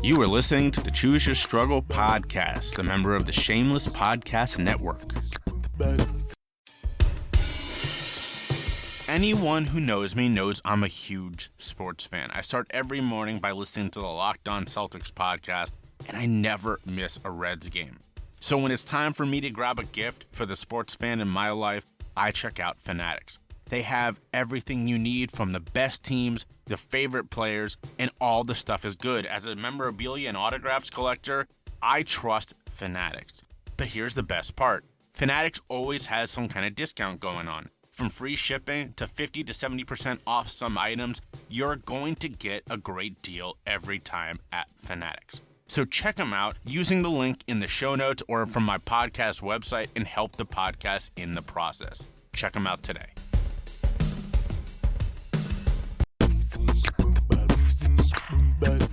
You are listening to the Choose Your Struggle podcast, a member of the Shameless Podcast Network. Anyone who knows me knows I'm a huge sports fan. I start every morning by listening to the Locked On Celtics podcast, and I never miss a Reds game. So when it's time for me to grab a gift for the sports fan in my life, I check out Fanatics. They have everything you need, from the best teams, the favorite players, and all the stuff is good. As a memorabilia and autographs collector, I trust Fanatics. But here's the best part. Fanatics always has some kind of discount going on. From free shipping to 50 to 70% off some items, you're going to get a great deal every time at Fanatics. So check them out using the link in the show notes or from my podcast website and help the podcast in the process. Check them out today.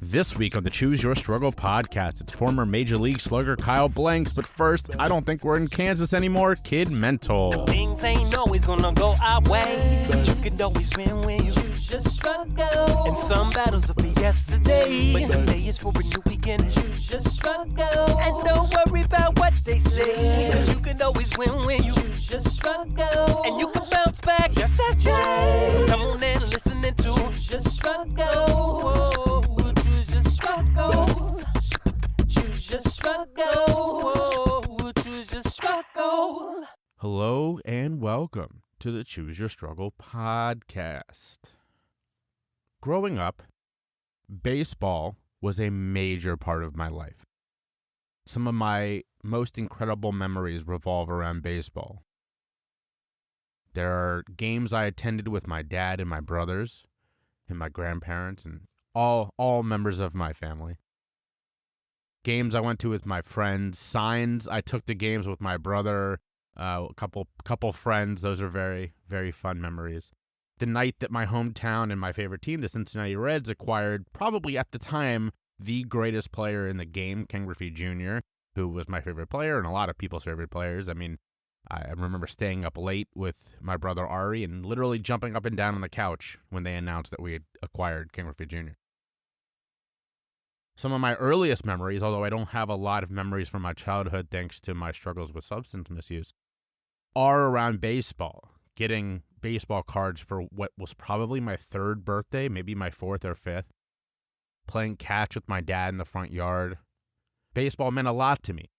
This week on the Choose Your Struggle podcast, it's former Major League slugger Kyle Blanks. But first, I don't think we're in Kansas anymore. Kid Mental. Things ain't always gonna go our way, but you can always win when you choose your struggle. And some battles will be yesterday, but today is for a new beginning. Choose your struggle, and don't worry about what they say, but you can always win when you choose your struggle. And you can bounce back just as Jay. Come on and listen to Choose Your Struggle. Choose your struggles. Choose your struggle. Choose your struggle. Hello and welcome to the Choose Your Struggle podcast. Growing up, baseball was a major part of my life. Some of my most incredible memories revolve around baseball. There are games I attended with my dad and my brothers and my grandparents and all members of my family. Games I went to with my friends, signs I took to games with my brother, a couple friends. Those are very, very fun memories. The night that my hometown and my favorite team, the Cincinnati Reds, acquired probably at the time the greatest player in the game, Ken Griffey Jr., who was my favorite player and a lot of people's favorite players. I mean, I remember staying up late with my brother Ari and literally jumping up and down on the couch when they announced that we had acquired Ken Griffey Jr. Some of my earliest memories, although I don't have a lot of memories from my childhood thanks to my struggles with substance misuse, are around baseball. Getting baseball cards for what was probably my third birthday, maybe my fourth or fifth. Playing catch with my dad in the front yard. Baseball meant a lot to me.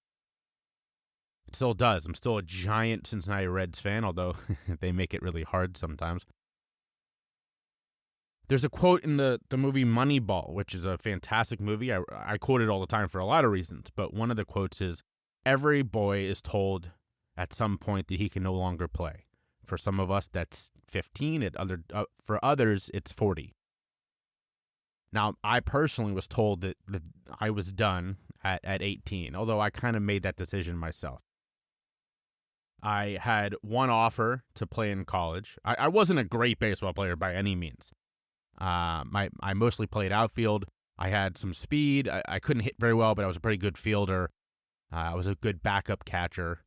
It still does. I'm still a giant Cincinnati Reds fan, although they make it really hard sometimes. There's a quote in the movie Moneyball, which is a fantastic movie. I quote it all the time for a lot of reasons, but one of the quotes is, every boy is told at some point that he can no longer play. For some of us, that's 15. For others, it's 40. Now, I personally was told that I was done at 18, although I kind of made that decision myself. I had one offer to play in college. I wasn't a great baseball player by any means. I mostly played outfield. I had some speed. I couldn't hit very well, but I was a pretty good fielder. I was a good backup catcher.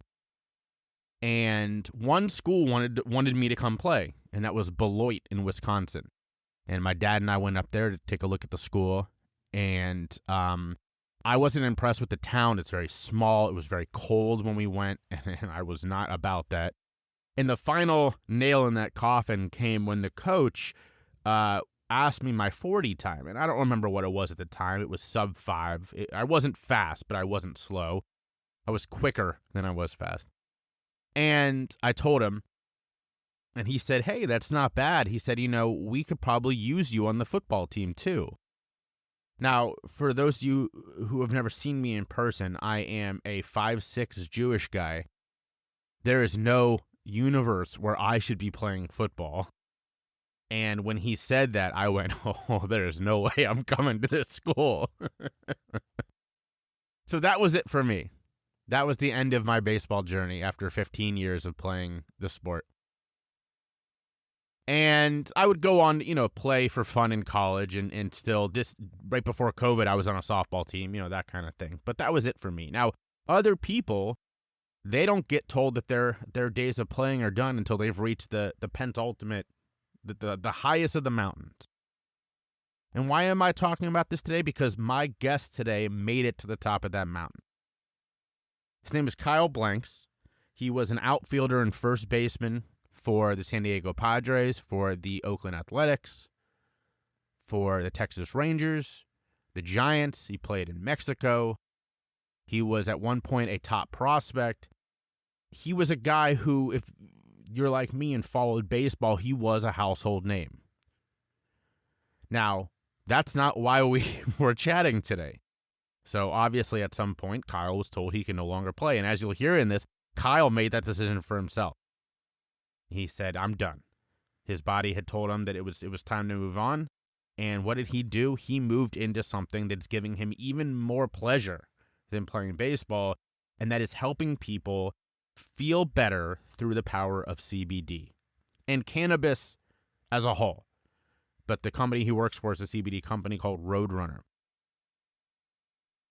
And one school wanted me to come play, and that was Beloit in Wisconsin. And my dad and I went up there to take a look at the school, and I wasn't impressed with the town. It's very small. It was very cold when we went, and I was not about that. And the final nail in that coffin came when the coach asked me my 40 time, and I don't remember what it was at the time. It was sub 5. I wasn't fast, but I wasn't slow. I was quicker than I was fast. And I told him, and he said, hey, that's not bad. He said, we could probably use you on the football team too. Now, for those of you who have never seen me in person, I am a 5'6" Jewish guy. There is no universe where I should be playing football. And when he said that, I went, oh, there's no way I'm coming to this school. So that was it for me. That was the end of my baseball journey after 15 years of playing the sport. And I would go on, play for fun in college and still, right before COVID, I was on a softball team, that kind of thing. But that was it for me. Now, other people, they don't get told that their days of playing are done until they've reached the penultimate, the highest of the mountains. And why am I talking about this today? Because my guest today made it to the top of that mountain. His name is Kyle Blanks. He was an outfielder and first baseman for the San Diego Padres, for the Oakland Athletics, for the Texas Rangers, the Giants. He played in Mexico. He was at one point a top prospect. He was a guy who, if you're like me and followed baseball, he was a household name. Now, that's not why we were chatting today. So obviously at some point, Kyle was told he can no longer play. And as you'll hear in this, Kyle made that decision for himself. He said, I'm done. His body had told him that it was time to move on. And what did he do? He moved into something that's giving him even more pleasure than playing baseball, and that is helping people feel better through the power of CBD and cannabis as a whole. But the company he works for is a CBD company called Roadrunner.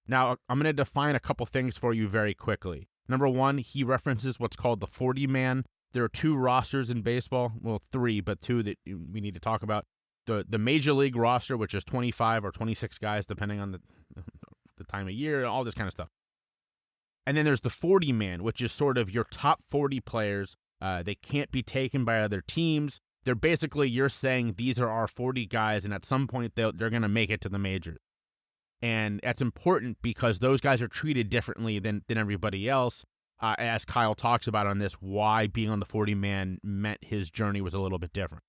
Now, I'm going to define a couple things for you very quickly. Number one, he references what's called the 40-man. There are two rosters in baseball. Well, three, but two that we need to talk about. The major league roster, which is 25 or 26 guys, depending on the time of year, all this kind of stuff. And then there's the 40-man, which is sort of your top 40 players. They can't be taken by other teams. They're basically, you're saying these are our 40 guys, and at some point they're going to make it to the majors. And that's important because those guys are treated differently than everybody else. As Kyle talks about on this, why being on the 40-man meant his journey was a little bit different.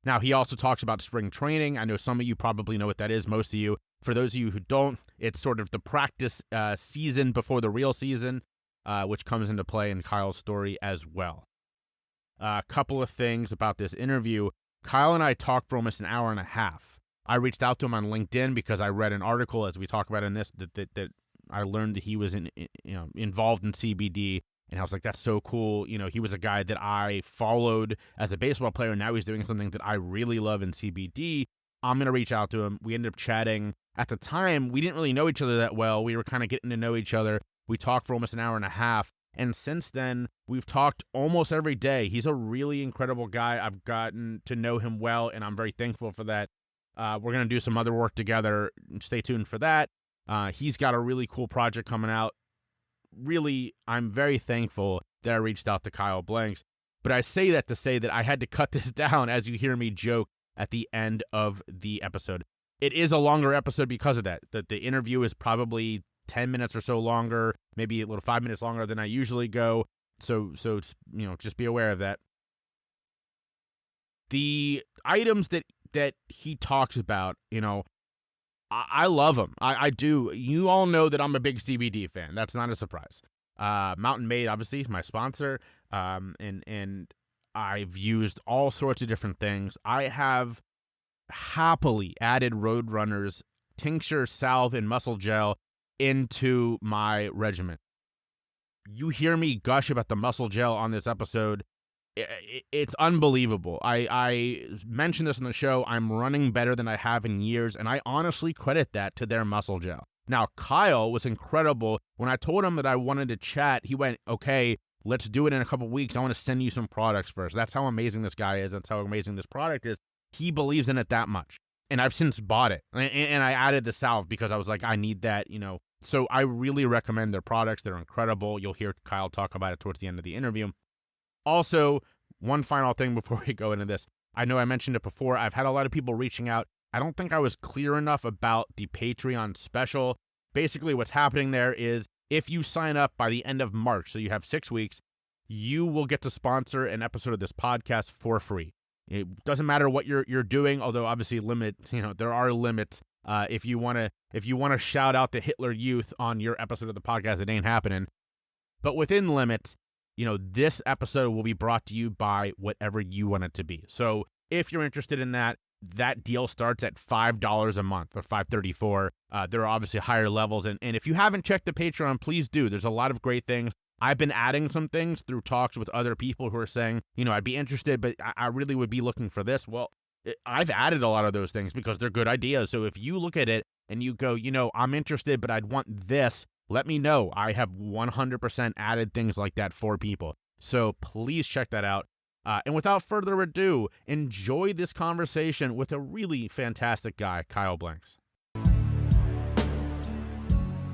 Now, he also talks about spring training. I know some of you probably know what that is, most of you. For those of you who don't, it's sort of the practice season before the real season, which comes into play in Kyle's story as well. A couple of things about this interview. Kyle and I talked for almost an hour and a half. I reached out to him on LinkedIn because I read an article, as we talk about in this, that I learned that he was involved in CBD. And I was like, that's so cool. He was a guy that I followed as a baseball player, and now he's doing something that I really love in CBD. I'm going to reach out to him. We ended up chatting. At the time, we didn't really know each other that well. We were kind of getting to know each other. We talked for almost an hour and a half. And since then, we've talked almost every day. He's a really incredible guy. I've gotten to know him well, and I'm very thankful for that. We're going to do some other work together. Stay tuned for that. He's got a really cool project coming out. Really, I'm very thankful that I reached out to Kyle Blanks. But I say that to say that I had to cut this down as you hear me joke at the end of the episode. It is a longer episode because of that. The interview is probably 10 minutes or so longer, maybe a little 5 minutes longer than I usually go. So just be aware of that. The items that he talks about, I love them. I do. You all know that I'm a big CBD fan. That's not a surprise. Mountain Made, obviously, is my sponsor. And I've used all sorts of different things. I have happily added Roadrunner's tincture, salve, and muscle gel into my regimen. You hear me gush about the muscle gel on this episode. It's unbelievable. I mentioned this on the show. I'm running better than I have in years, and I honestly credit that to their muscle gel. Now, Kyle was incredible. When I told him that I wanted to chat, he went, okay, let's do it in a couple weeks. I want to send you some products first. That's how amazing this guy is. That's how amazing this product is. He believes in it that much. And I've since bought it. And I added the salve because I was like, I need that, So I really recommend their products. They're incredible. You'll hear Kyle talk about it towards the end of the interview. Also, one final thing before we go into this. I know I mentioned it before. I've had a lot of people reaching out. I don't think I was clear enough about the Patreon special. Basically, what's happening there is if you sign up by the end of March, so you have 6 weeks, you will get to sponsor an episode of this podcast for free. It doesn't matter what you're doing, although obviously there are limits. If you want to shout out the Hitler Youth on your episode of the podcast, it ain't happening. But within limits, this episode will be brought to you by whatever you want it to be. So if you're interested in that deal starts at $5 a month or $5.34. There are obviously higher levels. And if you haven't checked the Patreon, please do. There's a lot of great things. I've been adding some things through talks with other people who are saying, I'd be interested, but I really would be looking for this. Well, I've added a lot of those things because they're good ideas. So if you look at it and you go, I'm interested, but I'd want this, let me know. I have 100% added things like that for people. So please check that out. And without further ado, enjoy this conversation with a really fantastic guy, Kyle Blanks.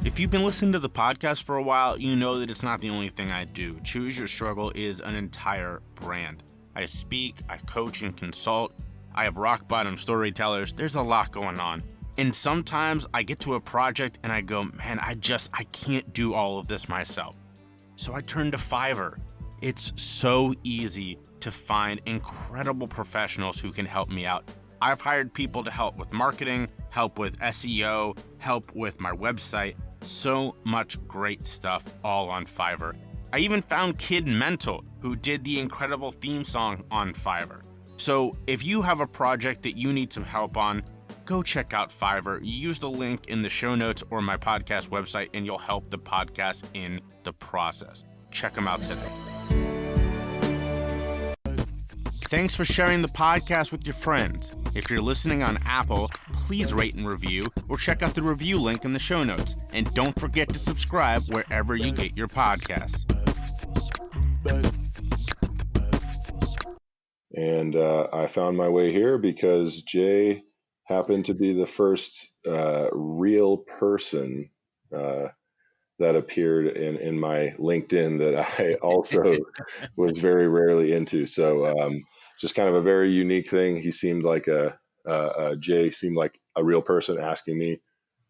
If you've been listening to the podcast for a while, you know that it's not the only thing I do. Choose Your Struggle is an entire brand. I speak, I coach and consult. I have rock bottom storytellers. There's a lot going on. And sometimes I get to a project and I go, man, I can't do all of this myself. So I turn to Fiverr. It's so easy to find incredible professionals who can help me out. I've hired people to help with marketing, help with SEO, help with my website. So much great stuff all on Fiverr. I even found Kid Mental, who did the incredible theme song on Fiverr. So if you have a project that you need some help on, go check out Fiverr. Use the link in the show notes or my podcast website, and you'll help the podcast in the process. Check them out today. Thanks for sharing the podcast with your friends. If you're listening on Apple, please rate and review or check out the review link in the show notes. And don't forget to subscribe wherever you get your podcasts. And I found my way here because Jay happened to be the first real person that appeared in my LinkedIn that I also was very rarely into. So just kind of a very unique thing. He seemed like Jay seemed like a real person asking me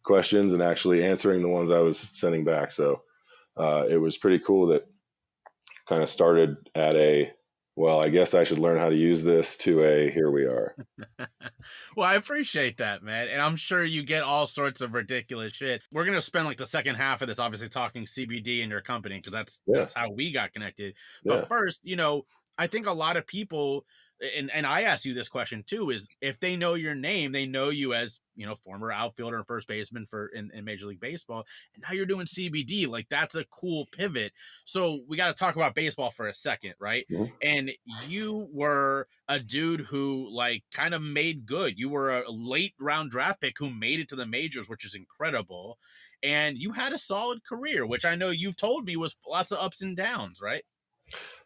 questions and actually answering the ones I was sending back. So it was pretty cool that kind of started at well, I guess I should learn how to use this to here we are. Well, I appreciate that, man. And I'm sure you get all sorts of ridiculous shit. We're going to spend like the second half of this obviously talking CBD and your company, because that's how we got connected. But first, I think a lot of people, and I asked you this question too, is if they know your name, they know you as, former outfielder and first baseman in Major League Baseball, and now you're doing CBD. Like, that's a cool pivot. So we got to talk about baseball for a second, right? Mm-hmm. And you were a dude who kind of made good. You were a late round draft pick who made it to the majors, which is incredible. And you had a solid career, which I know you've told me was lots of ups and downs, right?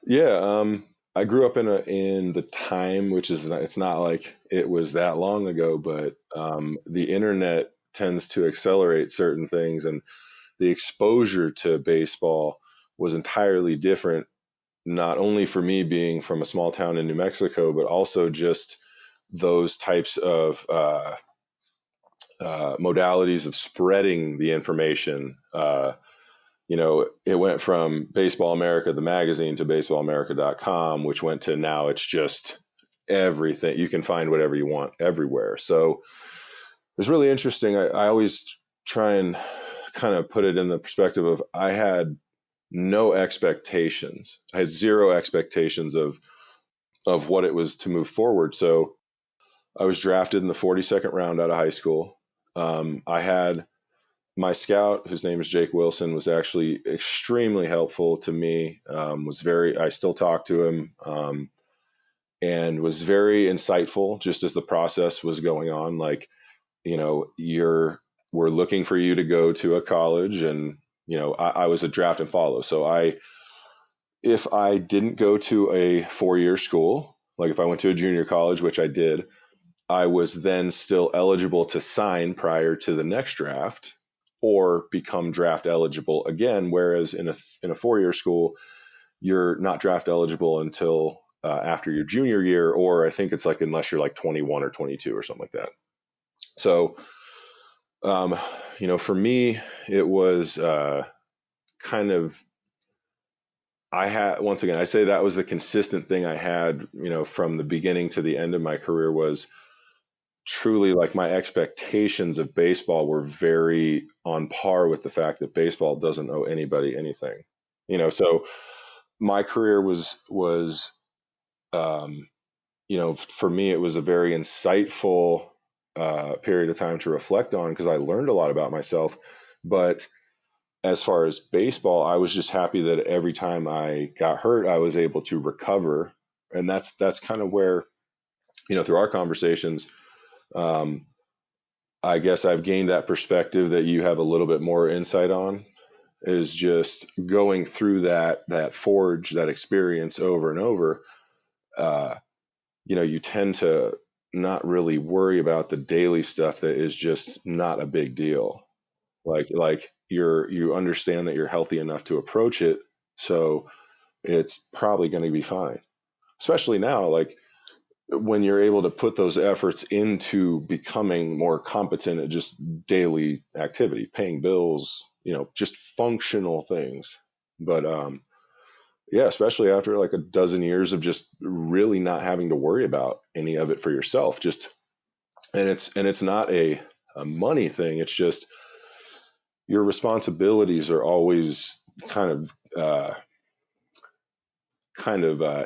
Yeah. I grew up in the time, which is, it's not like it was that long ago, but the internet tends to accelerate certain things, and the exposure to baseball was entirely different, not only for me being from a small town in New Mexico, but also just those types of modalities of spreading the information. It went from Baseball America, the magazine, to baseballamerica.com, which went to now it's just everything. You can find whatever you want everywhere. So it's really interesting. I always try and kind of put it in the perspective of I had no expectations. I had zero expectations of what it was to move forward. So I was drafted in the 42nd round out of high school. I had my scout, whose name is Jake Wilson, was actually extremely helpful to me. I still talk to him, and was very insightful just as the process was going on. We're looking for you to go to a college, and, I was a draft and follow. So if I didn't go to a 4-year school, like if I went to a junior college, which I did, I was then still eligible to sign prior to the next draft, or become draft eligible again. Whereas in a 4-year school, you're not draft eligible until after your junior year, or I think it's unless you're 21 or 22 or something like that. So, for me, it was once again, I say that was the consistent thing I had, from the beginning to the end of my career, was truly my expectations of baseball were very on par with the fact that baseball doesn't owe anybody anything, so my career was, for me, it was a very insightful period of time to reflect on, because I learned a lot about myself. But as far as baseball, I was just happy that every time I got hurt, I was able to recover. And that's kind of where, through our conversations, I guess I've gained that perspective that you have a little bit more insight on, is just going through that forge, that experience over and over. uh, you tend to not really worry about the daily stuff that is just not a big deal. Like you understand that you're healthy enough to approach it, so it's probably going to be fine. Especially now, like when you're able to put those efforts into becoming more competent at just daily activity, paying bills, just functional things. But yeah, especially after like a dozen years of just really not having to worry about any of it for yourself. Just and it's not a money thing. It's just your responsibilities are always kind of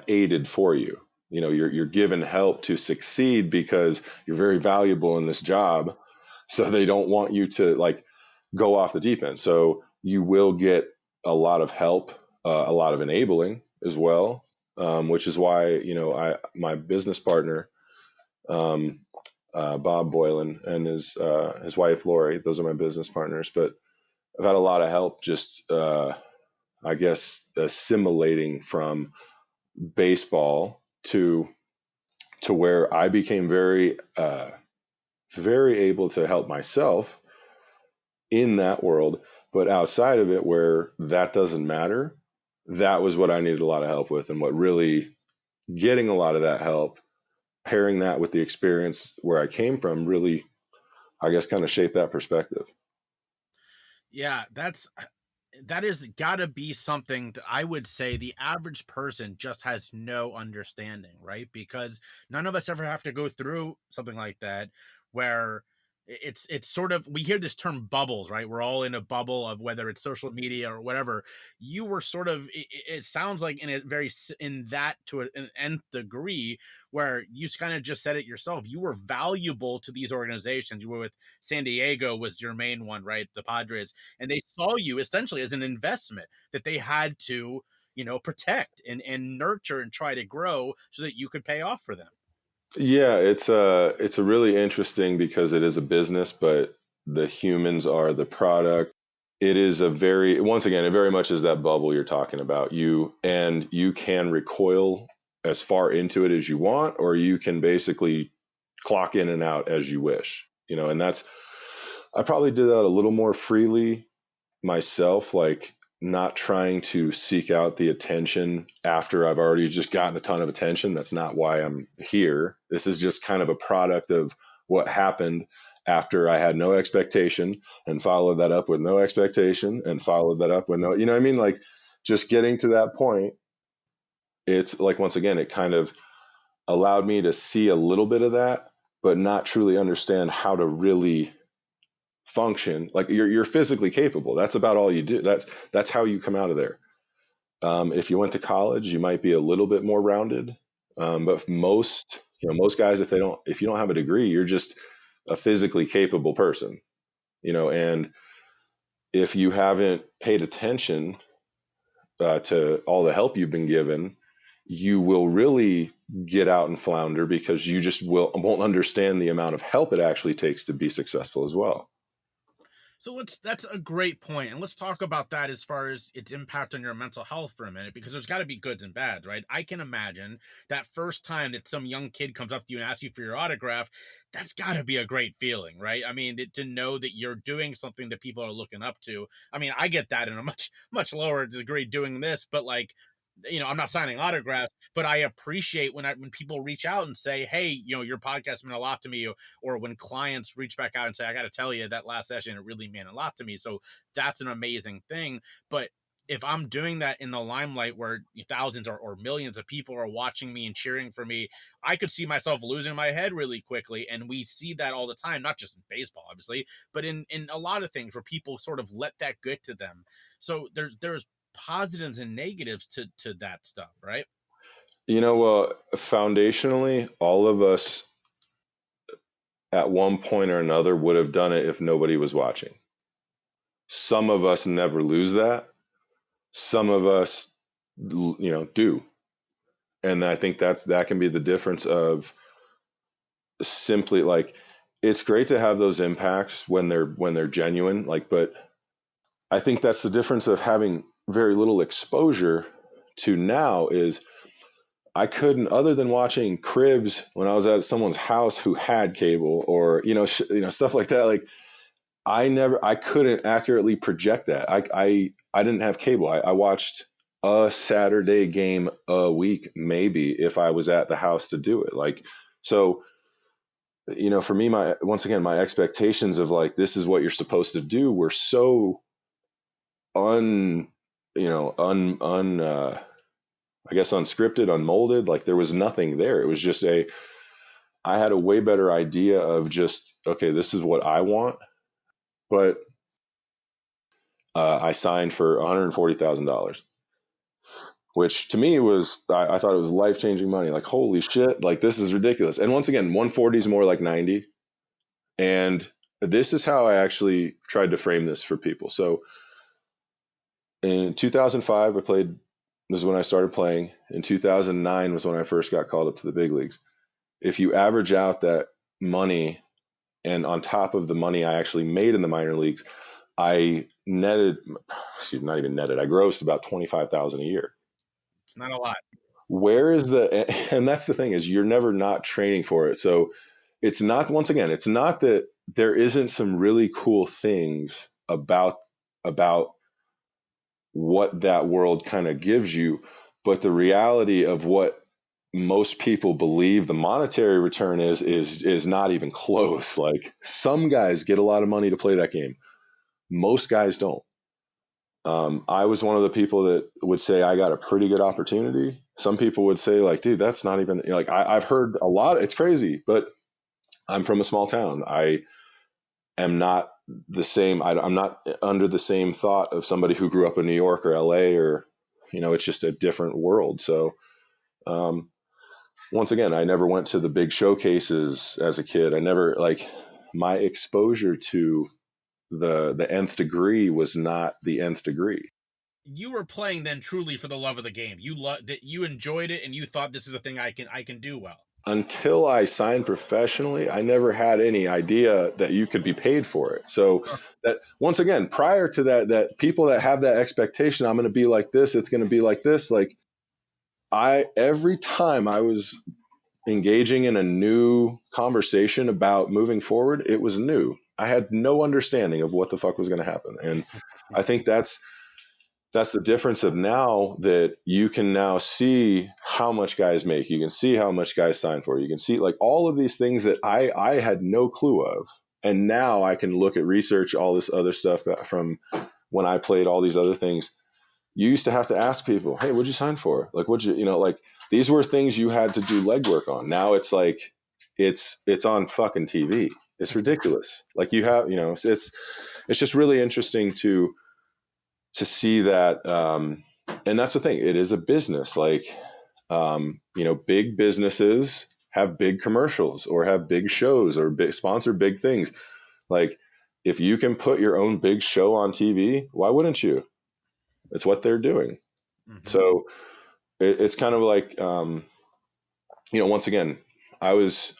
aided for you. You're given help to succeed because you're very valuable in this job. So they don't want you to like go off the deep end. So you will get a lot of help, a lot of enabling as well, which is why my business partner, Bob Boylan, and his wife Lori, those are my business partners. But I've had a lot of help just I guess assimilating from baseball to where I became very able to help myself in that world. But outside of it, where that doesn't matter, that was what I needed a lot of help with, and what really getting a lot of that help, pairing that with the experience where I came from, really, I guess, kind of shaped that perspective. Yeah, that is gotta be something that I would say the average person just has no understanding, right? Because none of us ever have to go through something like that where it's sort of, we hear this term bubbles, right? We're all in a bubble of whether it's social media or whatever. You were sort of, it sounds like in a very in that to an nth degree, where you kind of just said it yourself. You were valuable to these organizations. You were with San Diego was your main one, right? The Padres, and they saw you essentially as an investment that they had to protect and nurture and try to grow so that you could pay off for them. Yeah, it's a really interesting because it is a business, but the humans are the product. It is a very, once again, it very much is that bubble you're talking about. You can recoil as far into it as you want, or you can basically clock in and out as you wish. And that's, I probably did that a little more freely myself, like not trying to seek out the attention after I've already just gotten a ton of attention. That's not why I'm here. This is just kind of a product of what happened after I had no expectation and followed that up with no expectation and followed that up with no, what I mean? Like just getting to that point, it's like, once again, it kind of allowed me to see a little bit of that, but not truly understand how to really function. Like you're physically capable. That's about all you do. That's how you come out of there. If you went to college, you might be a little bit more rounded. But most guys, if you don't have a degree, you're just a physically capable person. And if you haven't paid attention to all the help you've been given, you will really get out and flounder because you just won't understand the amount of help it actually takes to be successful as well. So that's a great point. And let's talk about that as far as its impact on your mental health for a minute, because there's got to be goods and bads, right? I can imagine that first time that some young kid comes up to you and asks you for your autograph, that's got to be a great feeling, right? I mean, to know that you're doing something that people are looking up to. I mean, I get that in a much lower degree doing this, but like, I'm not signing autographs, but I appreciate when people reach out and say, "Hey, your podcast meant a lot to me," or when clients reach back out and say, "I got to tell you that last session, it really meant a lot to me." So that's an amazing thing. But if I'm doing that in the limelight where thousands or millions of people are watching me and cheering for me, I could see myself losing my head really quickly. And we see that all the time, not just in baseball, obviously, but in a lot of things where people sort of let that get to them. So there's positives and negatives to that stuff, right? Well, foundationally, all of us at one point or another would have done it if nobody was watching. Some of us never lose that. Some of us, do. And I think that can be the difference of simply like, it's great to have those impacts when they're genuine, like, but I think that's the difference of having very little exposure to now is I couldn't, other than watching cribs when I was at someone's house who had cable, or stuff like that. Like I couldn't accurately project that. I didn't have cable. I watched a Saturday game a week, maybe, if I was at the house to do it. Like, so, for me, once again, my expectations of like, this is what you're supposed to do were so un, you know, I guess unscripted, unmolded. Like there was nothing there. It was just I had a way better idea of just, okay, this is what I want. But I signed for $140,000, which to me was, I thought it was life-changing money. Like, holy shit, like this is ridiculous. And once again, 140 is more like 90. And this is how I actually tried to frame this for people. So in 2005, this is when I started playing. In 2009 was when I first got called up to the big leagues. If you average out that money, and on top of the money I actually made in the minor leagues, I netted, not even netted, I grossed about $25,000 a year. It's not a lot. Where is and that's the thing, is you're never not training for it. So it's not, once again, it's not that there isn't some really cool things about what that world kind of gives you, but the reality of what most people believe the monetary return is not even close. Like some guys get a lot of money to play that game. Most guys don't. I was one of the people that would say I got a pretty good opportunity. Some people would say like, dude, that's not even, like, I've heard a lot. It's crazy, but I'm from a small town. I am not the same. I'm not under the same thought of somebody who grew up in New York or LA, or, it's just a different world. So, once again, I never went to the big showcases as a kid. I never, like, my exposure to the nth degree was not the nth degree. You were playing then truly for the love of the game. You enjoyed it, and you thought, this is a thing I can do well. Until I signed professionally, I never had any idea that you could be paid for it. So that, once again, prior to that people that have that expectation, I'm going to be like this, it's going to be like this. Like every time I was engaging in a new conversation about moving forward, it was new. I had no understanding of what the fuck was going to happen. And I think that's the difference of now, that you can now see how much guys make. You can see how much guys sign for. You can see like all of these things that I had no clue of. And now I can look at research, all this other stuff from when I played, all these other things. You used to have to ask people, hey, what'd you sign for? Like, like these were things you had to do legwork on. Now it's like, it's on fucking TV. It's ridiculous. Like you have, it's just really interesting to see that. And that's the thing. It is a business. Like, big businesses have big commercials or have big shows or sponsor big things. Like if you can put your own big show on TV, why wouldn't you? It's what they're doing. Mm-hmm. So it's kind of like, once again, I was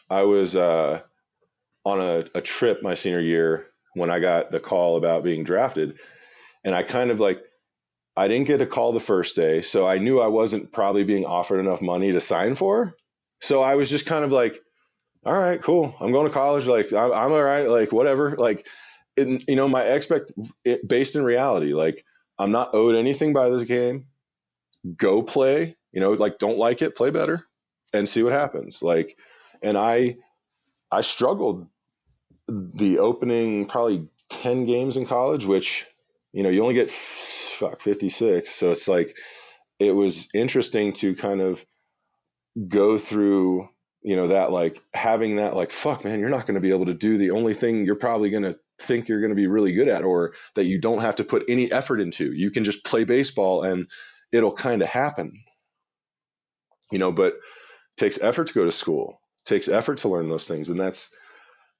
on a trip my senior year when I got the call about being drafted, and I kind of like, I didn't get a call the first day, so I knew I wasn't probably being offered enough money to sign for. So I was just kind of like, all right, cool. I'm going to college. Like I'm all right. Like whatever. Like, my based in reality, like I'm not owed anything by this game. Go play, like don't like it, play better and see what happens. Like, and I struggled the opening probably 10 games in college, which, you only get 56. So it's like, it was interesting to kind of go through, that, like having that, like, fuck man, you're not going to be able to do the only thing you're probably going to think you're going to be really good at, or that you don't have to put any effort into. You can just play baseball and it'll kind of happen, but it takes effort to go to school, it takes effort to learn those things. And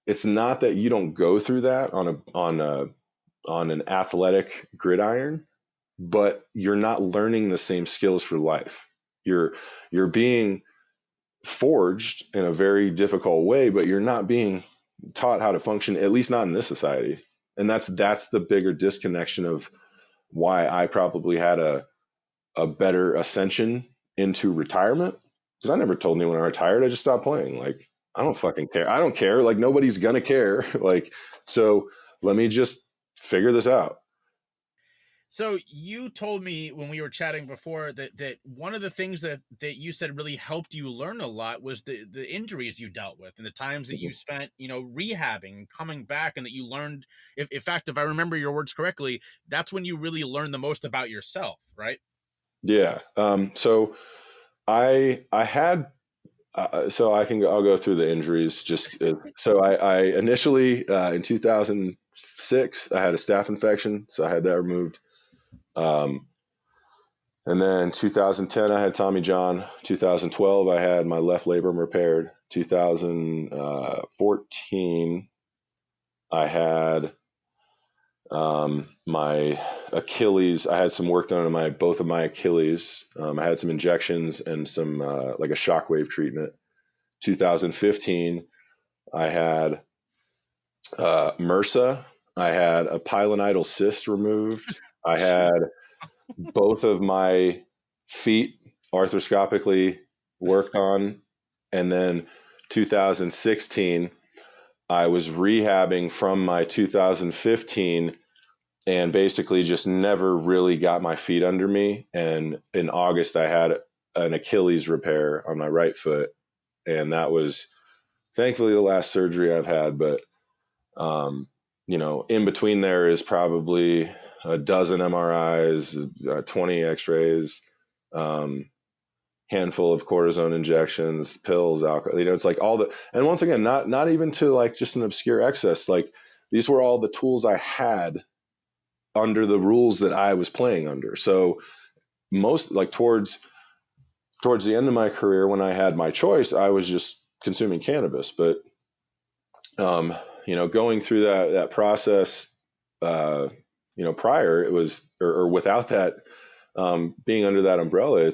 it's not that you don't go through that on an athletic gridiron, but you're not learning the same skills for life. You're being forged in a very difficult way, but you're not being taught how to function, at least not in this society. And that's the bigger disconnection of why I probably had a better ascension into retirement, Because I never told anyone I retired. I just stopped playing. Like, I don't fucking care. I don't care. Like, nobody's going to care. Like, so let me just figure this out. So you told me when we were chatting before that one of the things that you said really helped you learn a lot was the injuries you dealt with and the times that you spent, rehabbing and coming back, and that you learned, in fact, if I remember your words correctly, that's when you really learned the most about yourself, right? Yeah. So I had, so I'll go through the injuries. So I initially, in 2006, I had a staph infection. So I had that removed. And then 2010, I had Tommy John. 2012, I had my left labrum repaired. 2014, I had my Achilles. I had some work done on both of my Achilles. I had some injections and some like a shockwave treatment. 2015, I had MRSA. I had a pilonidal cyst removed. I had both of my feet arthroscopically worked on. And then 2016, I was rehabbing from my 2015 and basically just never really got my feet under me. And in August, I had an Achilles repair on my right foot. And that was thankfully the last surgery I've had. But, in between there is probably a dozen MRIs, 20 X-rays, handful of cortisone injections, pills, alcohol. It's like and once again, not even to like just an obscure excess. Like these were all the tools I had under the rules that I was playing under. So most like towards the end of my career, when I had my choice, I was just consuming cannabis. But going through that process, prior, it was or without that, being under that umbrella,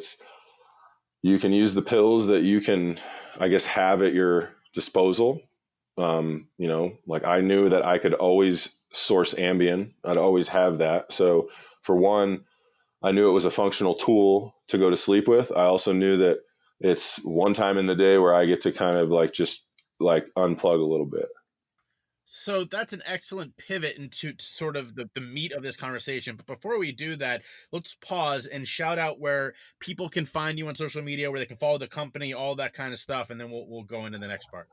you can use the pills that you can, I guess, have at your disposal. Like I knew that I could always source Ambien. I'd always have that. So for one, I knew it was a functional tool to go to sleep with. I also knew that it's one time in the day where I get to kind of like just like unplug a little bit. So that's an excellent pivot into sort of the meat of this conversation. But before we do that, let's pause and shout out where people can find you on social media, where they can follow the company, all that kind of stuff, and then we'll go into the next part.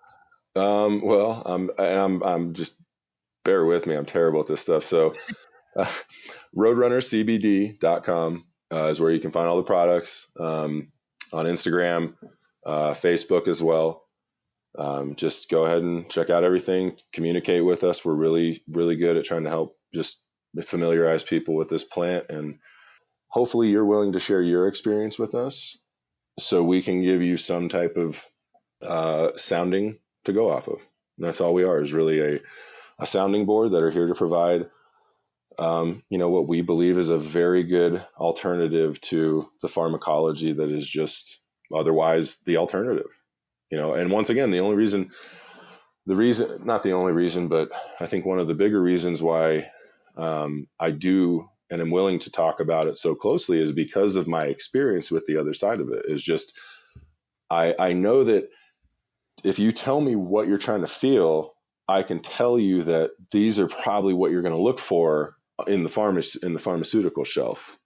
Well, I'm just bear with me. I'm terrible at this stuff. So, roadrunnercbd.com is where you can find all the products. On Instagram, Facebook as well. Just go ahead and check out everything, communicate with us. We're really, really good at trying to help just familiarize people with this plant. And hopefully you're willing to share your experience with us so we can give you some type of sounding to go off of. And that's all we are, is really a sounding board that are here to provide, what we believe is a very good alternative to the pharmacology that is just otherwise the alternative. And once again, not the only reason, but I think one of the bigger reasons why I do and am willing to talk about it so closely is because of my experience with the other side of it. Is just, I know that if you tell me what you're trying to feel, I can tell you that these are probably what you're going to look for in the pharmaceutical shelf.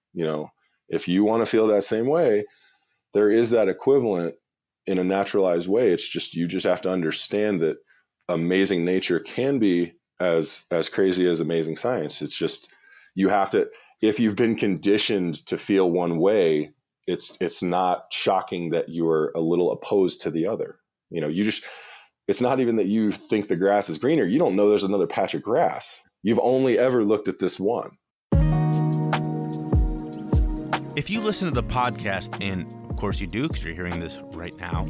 If you want to feel that same way, there is that equivalent in a naturalized way. It's just, you just have to understand that amazing nature can be as crazy as amazing science. It's just, you have to, if you've been conditioned to feel one way, it's not shocking that you're a little opposed to the other. It's not even that you think the grass is greener. You don't know there's another patch of grass. You've only ever looked at this one. If you listen to the podcast, and of course you do because you're hearing this right now,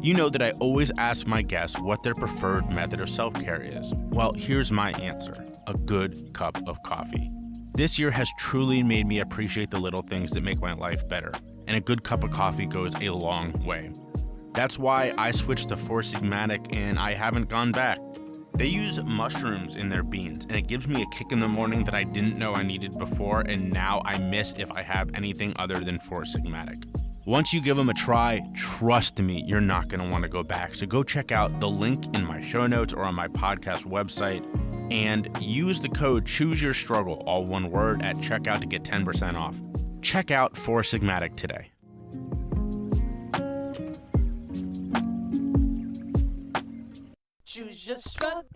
you know that I always ask my guests what their preferred method of self-care is. Well, here's my answer: a good cup of coffee. This year has truly made me appreciate the little things that make my life better, and a good cup of coffee goes a long way. That's why I switched to Four Sigmatic, and I haven't gone back. They use mushrooms in their beans, and it gives me a kick in the morning that I didn't know I needed before, and now I miss if I have anything other than Four Sigmatic. Once you give them a try, trust me, you're not going to want to go back. So go check out the link in my show notes or on my podcast website and use the code ChooseYourStruggle, all one word, at checkout to get 10% off. Check out Four Sigmatic today.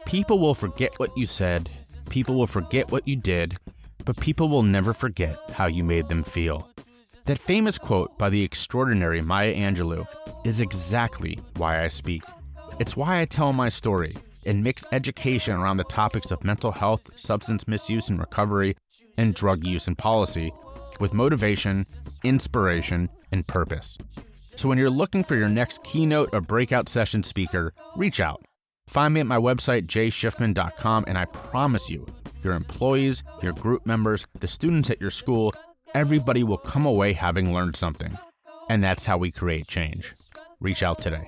People will forget what you said, people will forget what you did, but people will never forget how you made them feel. That famous quote by the extraordinary Maya Angelou is exactly why I speak. It's why I tell my story and mix education around the topics of mental health, substance misuse and recovery, and drug use and policy with motivation, inspiration, and purpose. So when you're looking for your next keynote or breakout session speaker, reach out. Find me at my website, jshifman.com, and I promise you, your employees, your group members, the students at your school, everybody will come away having learned something. And that's how we create change. Reach out today.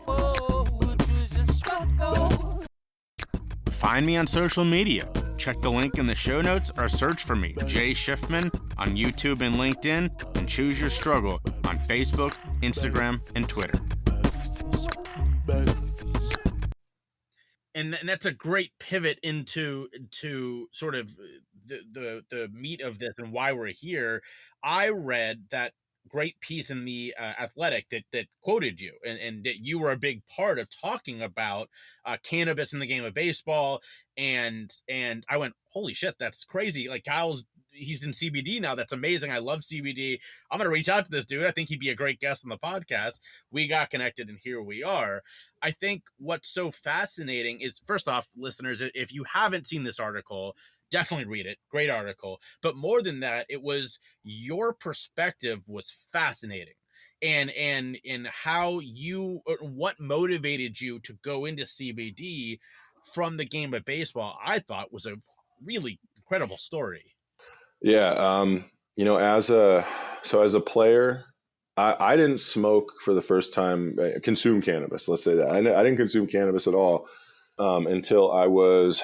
Find me on social media. Check the link in the show notes or search for me, Jay Shifman, on YouTube and LinkedIn, and Choose Your Struggle on Facebook, Instagram, and Twitter. And that's a great pivot into sort of the meat of this and why we're here. I read that great piece in the Athletic that quoted you and that you were a big part of talking about cannabis in the game of baseball. And I went, holy shit, that's crazy. Like he's in CBD now. That's amazing. I love CBD. I'm going to reach out to this dude. I think he'd be a great guest on the podcast. We got connected and here we are. I think what's so fascinating is, first off, listeners, if you haven't seen this article, definitely read it. Great article. But more than that, it was your perspective was fascinating. And how what motivated you to go into CBD from the game of baseball, I thought was a really incredible story. Yeah. As a player, I didn't smoke for the first time, consume cannabis. Let's say that I didn't consume cannabis at all until I was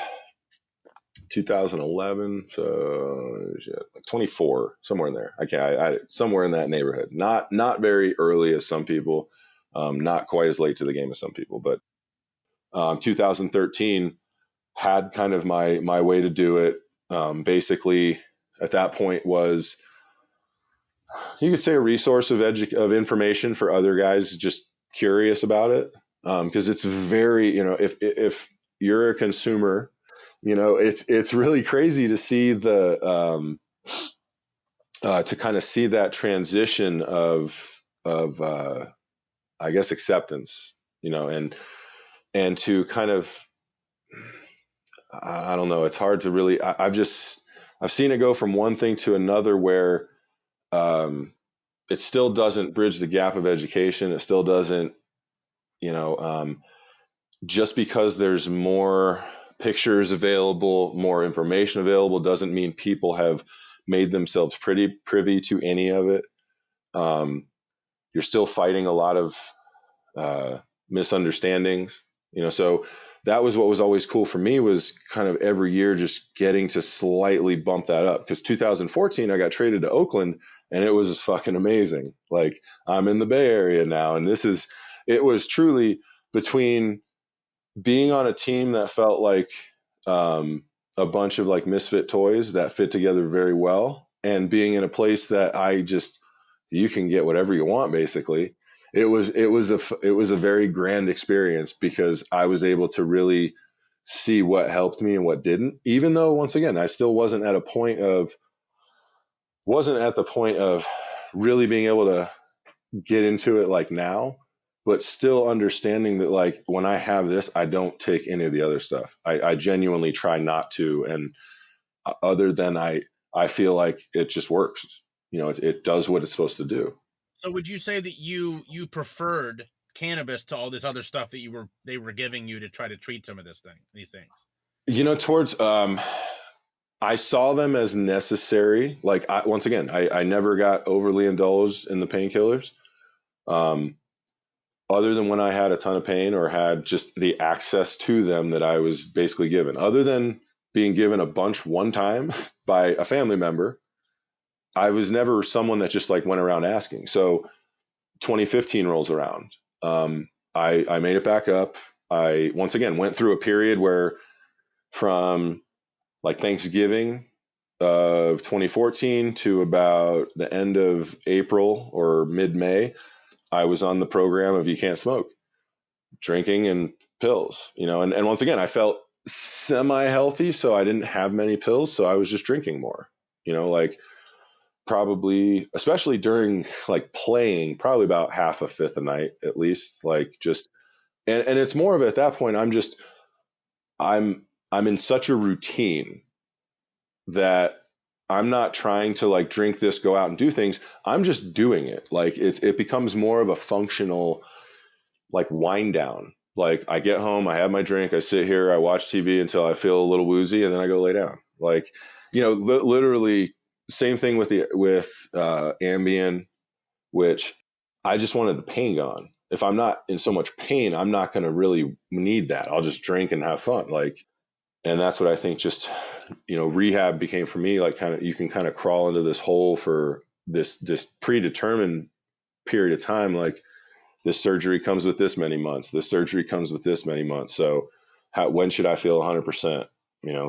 2011. So like 24, somewhere in there. I somewhere in that neighborhood. Not very early as some people, not quite as late to the game as some people, but 2013 had kind of my way to do it. Basically, at that point was, you could say, a resource of information for other guys just curious about it. Because it's very, if you're a consumer, it's really crazy to see to kind of see that transition of I guess acceptance, and to kind of, I don't know, it's hard to really, I've seen it go from one thing to another where it still doesn't bridge the gap of education. It still doesn't, just because there's more pictures available, more information available, doesn't mean people have made themselves privy to any of it. You're still fighting a lot of misunderstandings, so that was what was always cool for me, was kind of every year just getting to slightly bump that up. Because 2014, I got traded to Oakland, and it was fucking amazing. Like, I'm in the Bay Area now, and it was truly between being on a team that felt like a bunch of like misfit toys that fit together very well, and being in a place that you can get whatever you want, basically. It was a very grand experience, because I was able to really see what helped me and what didn't, even though, once again, I still wasn't at the point of really being able to get into it like now, but still understanding that, like, when I have this, I don't take any of the other stuff. I genuinely try not to. And other than I feel like it just works. It does what it's supposed to do. So would you say that you preferred cannabis to all this other stuff that they were giving you to try to treat some of these things? Towards, I saw them as necessary. Like, once again, I never got overly indulged in the painkillers. Other than when I had a ton of pain or had just the access to them that I was basically given. Other than being given a bunch one time by a family member, I was never someone that just like went around asking. So 2015 rolls around. I made it back up. I once again went through a period where from like Thanksgiving of 2014 to about the end of April or mid-May, I was on the program of you can't smoke, drinking and pills, and once again, I felt semi-healthy, so I didn't have many pills, so I was just drinking more, like probably, especially during like playing, probably about half a fifth a night at least, like just, and it's more of at that point, I'm I'm in such a routine that I'm not trying to like drink this, go out and do things. I'm just doing it. Like it becomes more of a functional like wind down. Like I get home, I have my drink, I sit here, I watch TV until I feel a little woozy, and then I go lay down. Like, literally same thing with Ambien, which I just wanted the pain gone. If I'm not in so much pain, I'm not going to really need that. I'll just drink and have fun. Like, and that's what I think just, rehab became for me, like kind of, you can kind of crawl into this hole for this predetermined period of time. Like this surgery comes with this many months. This surgery comes with this many months. So when should I feel 100%?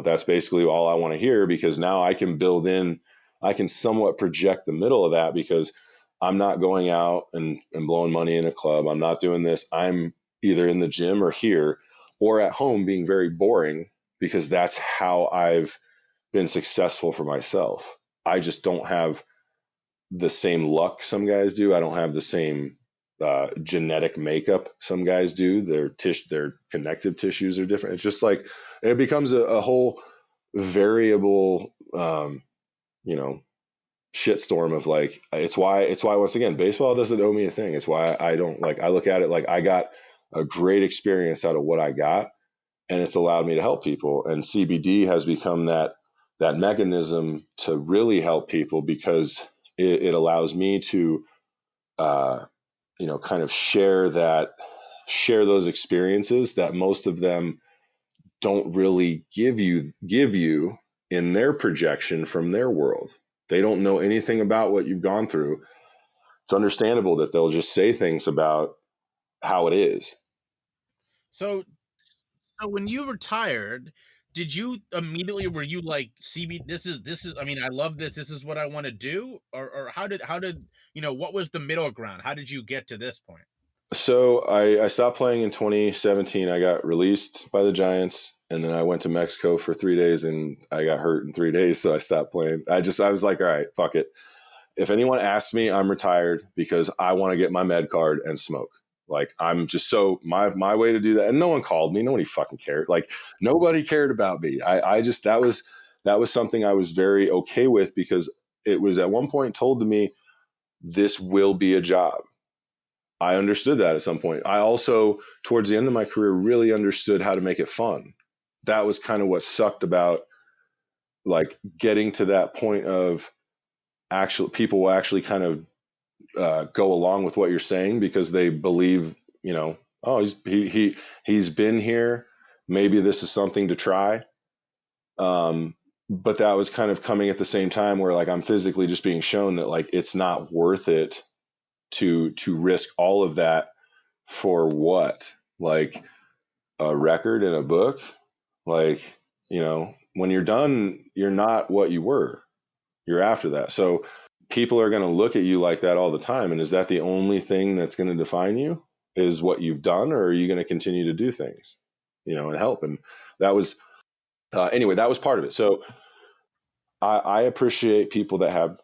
That's basically all I want to hear, because now I can I can somewhat project the middle of that, because I'm not going out and blowing money in a club. I'm not doing this. I'm either in the gym or here or at home being very boring, because that's how I've been successful for myself. I just don't have the same luck some guys do. I don't have the same genetic makeup some guys do. Their connective tissues are different. It's just like it becomes a whole variable, shitstorm of like, it's why once again, baseball doesn't owe me a thing. It's why I don't like, I look at it like I got a great experience out of what I got, and it's allowed me to help people. And CBD has become that mechanism to really help people, because it allows me to, kind of share those experiences that most of them don't really give you in their projection from their world. They don't know anything about what you've gone through. It's understandable that they'll just say things about how it is. So when you retired, did you immediately, were you like, CB, this is I mean, I love this is what I want to do, or how did what was the middle ground? How did you get to this point? So I stopped playing in 2017. I got released by the Giants, and then I went to Mexico for 3 days, and I got hurt in 3 days, so I stopped playing. I was like, all right, fuck it. If anyone asks me, I'm retired, because I want to get my med card and smoke. Like, I'm just so my way to do that. And no one called me. Nobody fucking cared. Like, nobody cared about me. I just, that was something I was very okay with, because it was at one point told to me, this will be a job. I understood that at some point. I also, towards the end of my career, really understood how to make it fun. That was kind of what sucked about like getting to that point of actual people will actually kind of go along with what you're saying, because they believe, oh, he's been here. Maybe this is something to try. But that was kind of coming at the same time where like I'm physically just being shown that like it's not worth it to risk all of that for what? Like a record in a book? Like, when you're done, you're not what you were. You're after that. So people are going to look at you like that all the time. And is that the only thing that's going to define you, is what you've done? Or are you going to continue to do things, and help? And that was, anyway, that was part of it. So I appreciate people that have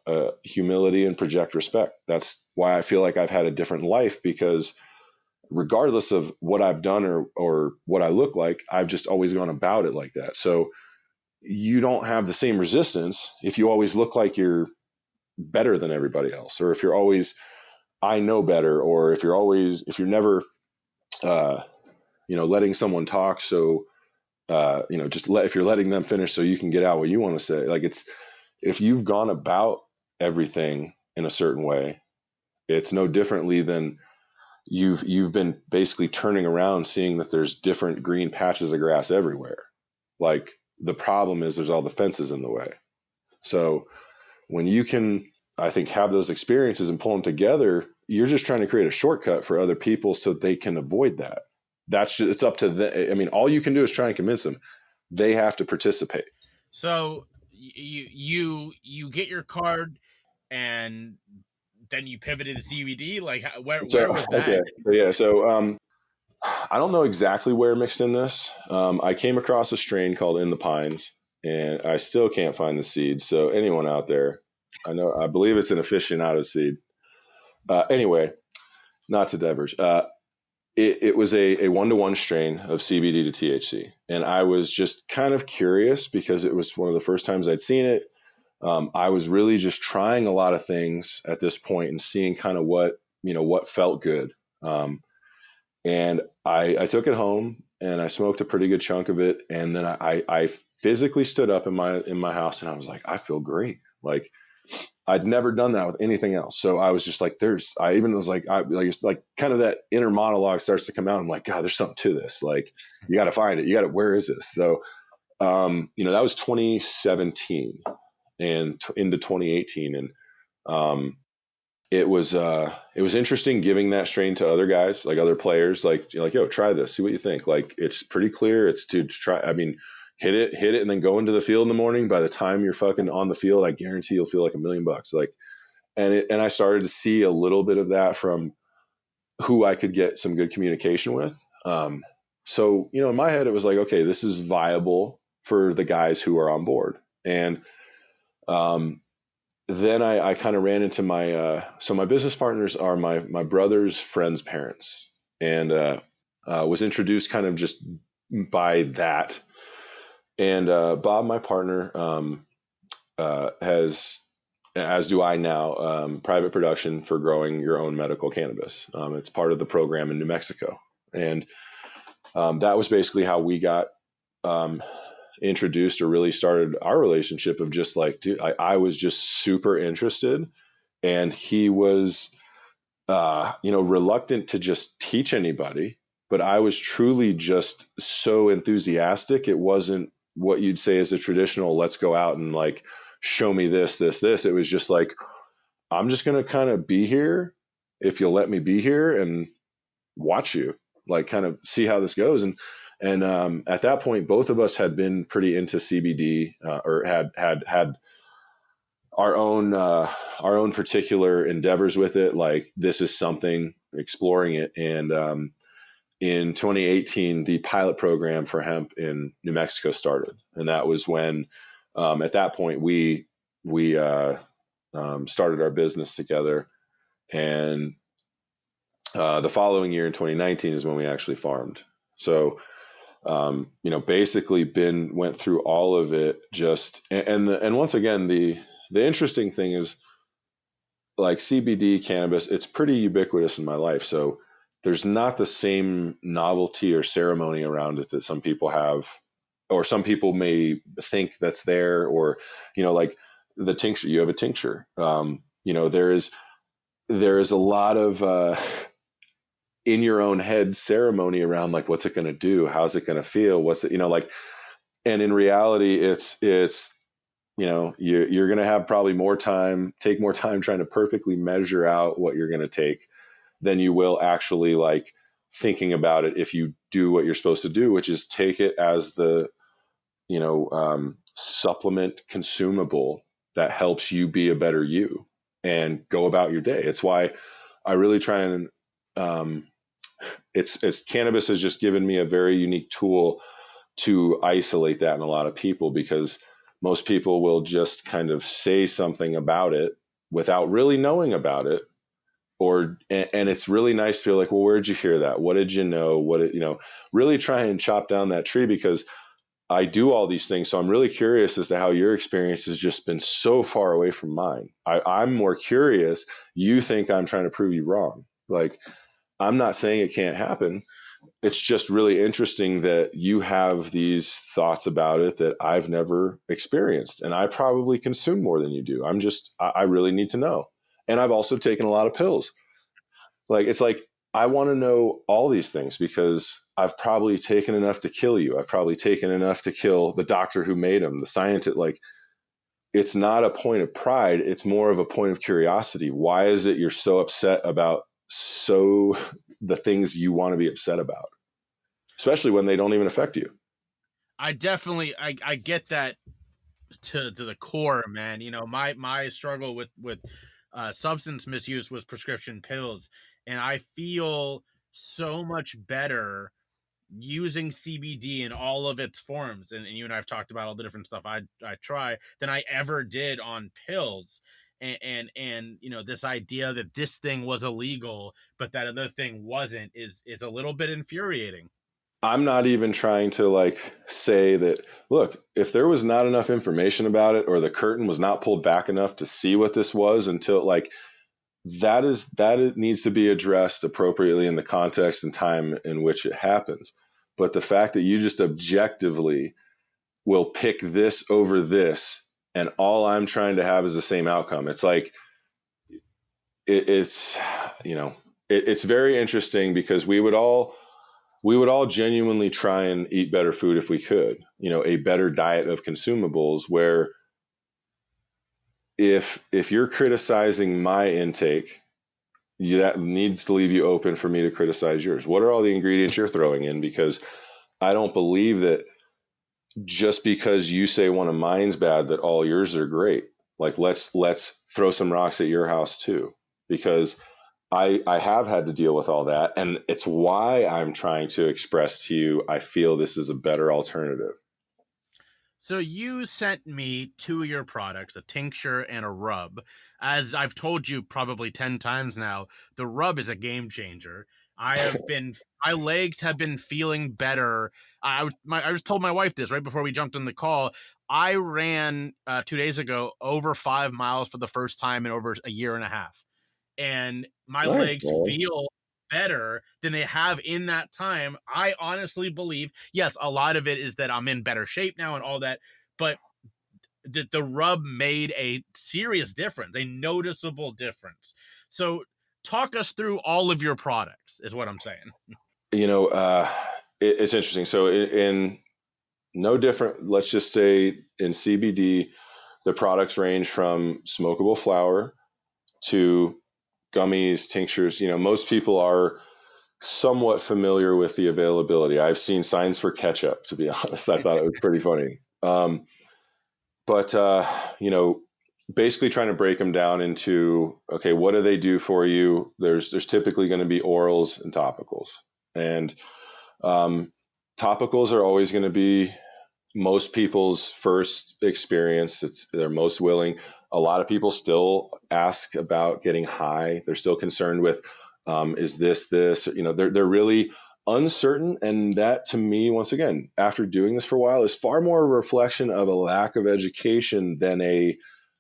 humility and project respect. That's why I feel like I've had a different life, because regardless of what I've done or what I look like, I've just always gone about it like that. So you don't have the same resistance if you always look like you're better than everybody else, or if you're always, I know better, or if you're never, letting someone talk. So, if you're letting them finish so you can get out what you want to say, like if you've gone about everything in a certain way, it's no differently than you've been basically turning around, seeing that there's different green patches of grass everywhere. Like the problem is there's all the fences in the way. So when you can, I think, have those experiences and pull them together, you're just trying to create a shortcut for other people so they can avoid that. That's just, it's up to them. I mean, all you can do is try and convince them. They have to participate. So you get your card, and then you pivoted to CBD. Like, where So, was okay. that? So, yeah. So, I don't know exactly where mixed in this. I came across a strain called In the Pines, and I still can't find the seed. So, anyone out there, I believe it's an aficionado seed. Anyway, not to diverge. It was a 1-to-1 strain of CBD to THC. And I was just kind of curious because it was one of the first times I'd seen it. I was really just trying a lot of things at this point and seeing kind of what felt good. And I took it home and I smoked a pretty good chunk of it. And then I physically stood up in my house and I was like, I feel great. Like, I'd never done that with anything else. So I was just like, I even was like, like kind of that inner monologue starts to come out. I'm like, God, there's something to this. Like, you got to find it. Where is this? So, that was 2017 and into 2018. And, it was interesting giving that strain to other guys, like other players, like, yo, try this, see what you think. Like, it's pretty clear. It's to try. I mean, hit it, and then go into the field in the morning. By the time you're fucking on the field, I guarantee you'll feel like $1,000,000. Like, and I started to see a little bit of that from who I could get some good communication with. So, in my head, it was like, okay, this is viable for the guys who are on board. And, then I kind of ran into so my business partners are my brother's friends' parents, and was introduced kind of just by that. And Bob, my partner, has, as do I now, private production for growing your own medical cannabis. It's part of the program in New Mexico, and that was basically how we got introduced or really started our relationship of just like, dude, I was just super interested, and he was, reluctant to just teach anybody, but I was truly just so enthusiastic. It wasn't what you'd say is a traditional, let's go out and like, show me this. It was just like, I'm just going to kind of be here if you'll let me be here and watch you, like, kind of see how this goes. And at that point, both of us had been pretty into CBD, or had our own particular endeavors with it. Like, this is something, exploring it. And in 2018, the pilot program for hemp in New Mexico started, and that was when, at that point, we started our business together. And the following year in 2019 is when we actually farmed. So, basically went through all of it. And once again, the interesting thing is, like, CBD cannabis, it's pretty ubiquitous in my life. So there's not the same novelty or ceremony around it that some people have, or some people may think that's there, or, like the tincture, you have a tincture. There is a lot of, in your own head ceremony around, like, what's it going to do? How's it going to feel? What's it, like, and in reality, it's, you're going to have probably take more time trying to perfectly measure out what you're going to take than you will actually, like, thinking about it if you do what you're supposed to do, which is take it as the, supplement consumable that helps you be a better you and go about your day. It's why I really try and, it's cannabis has just given me a very unique tool to isolate that in a lot of people, because most people will just kind of say something about it without really knowing about it. And it's really nice to feel like, well, where'd you hear that? What did you know? Really try and chop down that tree, because I do all these things. So I'm really curious as to how your experience has just been so far away from mine. I'm more curious. You think I'm trying to prove you wrong. Like, I'm not saying it can't happen. It's just really interesting that you have these thoughts about it that I've never experienced. And I probably consume more than you do. I really need to know. And I've also taken a lot of pills. Like, it's like, I want to know all these things because I've probably taken enough to kill you. I've probably taken enough to kill the doctor who made them, the scientist. Like, it's not a point of pride. It's more of a point of curiosity. Why is it you're so upset about the things you want to be upset about, especially when they don't even affect you? I definitely I get that to the core, man. You know, my struggle with substance misuse was prescription pills, and I feel so much better using CBD in all of its forms, and you and I have talked about all the different stuff I try, than I ever did on pills. And you know, this idea that this thing was illegal but that other thing wasn't is a little bit infuriating. I'm not even trying to like say that, look, if there was not enough information about it, or the curtain was not pulled back enough to see what this was until like, that it needs to be addressed appropriately in the context and time in which it happens. But the fact that you just objectively will pick this over this, and all I'm trying to have is the same outcome. It's like, it's, you know, it's very interesting because we would all genuinely try and eat better food if we could, you know, a better diet of consumables, where if you're criticizing my intake, that needs to leave you open for me to criticize yours. What are all the ingredients you're throwing in? Because I don't believe that just because you say one of mine's bad, that all yours are great. Like, let's throw some rocks at your house too, because I have had to deal with all that, and it's why I'm trying to express to you, I feel this is a better alternative. So you sent me two of your products, a tincture and a rub. As I've told you probably 10 times now, the rub is a game changer. I have been my legs have been feeling better. I just told my wife this right before we jumped on the call. I ran 2 days ago over 5 miles for the first time in over a year and a half, and my Nice, legs man. feel better than they have in that time. I honestly believe, yes, a lot of it is that I'm in better shape now and all that, but the rub made a serious difference, a noticeable difference. So talk us through all of your products is what I'm saying. You know, it's interesting. So in no different, let's just say in CBD, the products range from smokable flower to gummies, tinctures. You know, most people are somewhat familiar with the availability. I've seen signs for ketchup, to be honest. I thought it was pretty funny. But you know, basically trying to break them down into, okay, what do they do for you? There's typically going to be orals and topicals, and um, topicals are always going to be most people's first experience. They're most willing. A lot of people still ask about getting high. They're still concerned with, is this? You know, they're really uncertain, and that, to me, once again, after doing this for a while, is far more a reflection of a lack of education than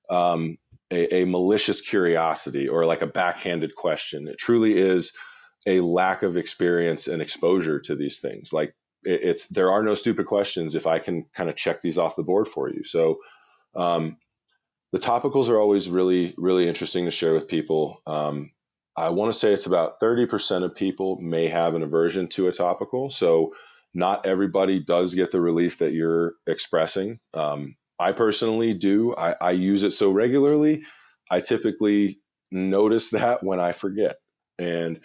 um, a malicious curiosity or like a backhanded question. It truly is a lack of experience and exposure to these things. Like, it's there are no stupid questions if I can kind of check these off the board for you. So um, the topicals are always really, really interesting to share with people. I want to say it's about 30% of people may have an aversion to a topical. So not everybody does get the relief that you're expressing. I personally do. I use it so regularly, I typically notice that when I forget. And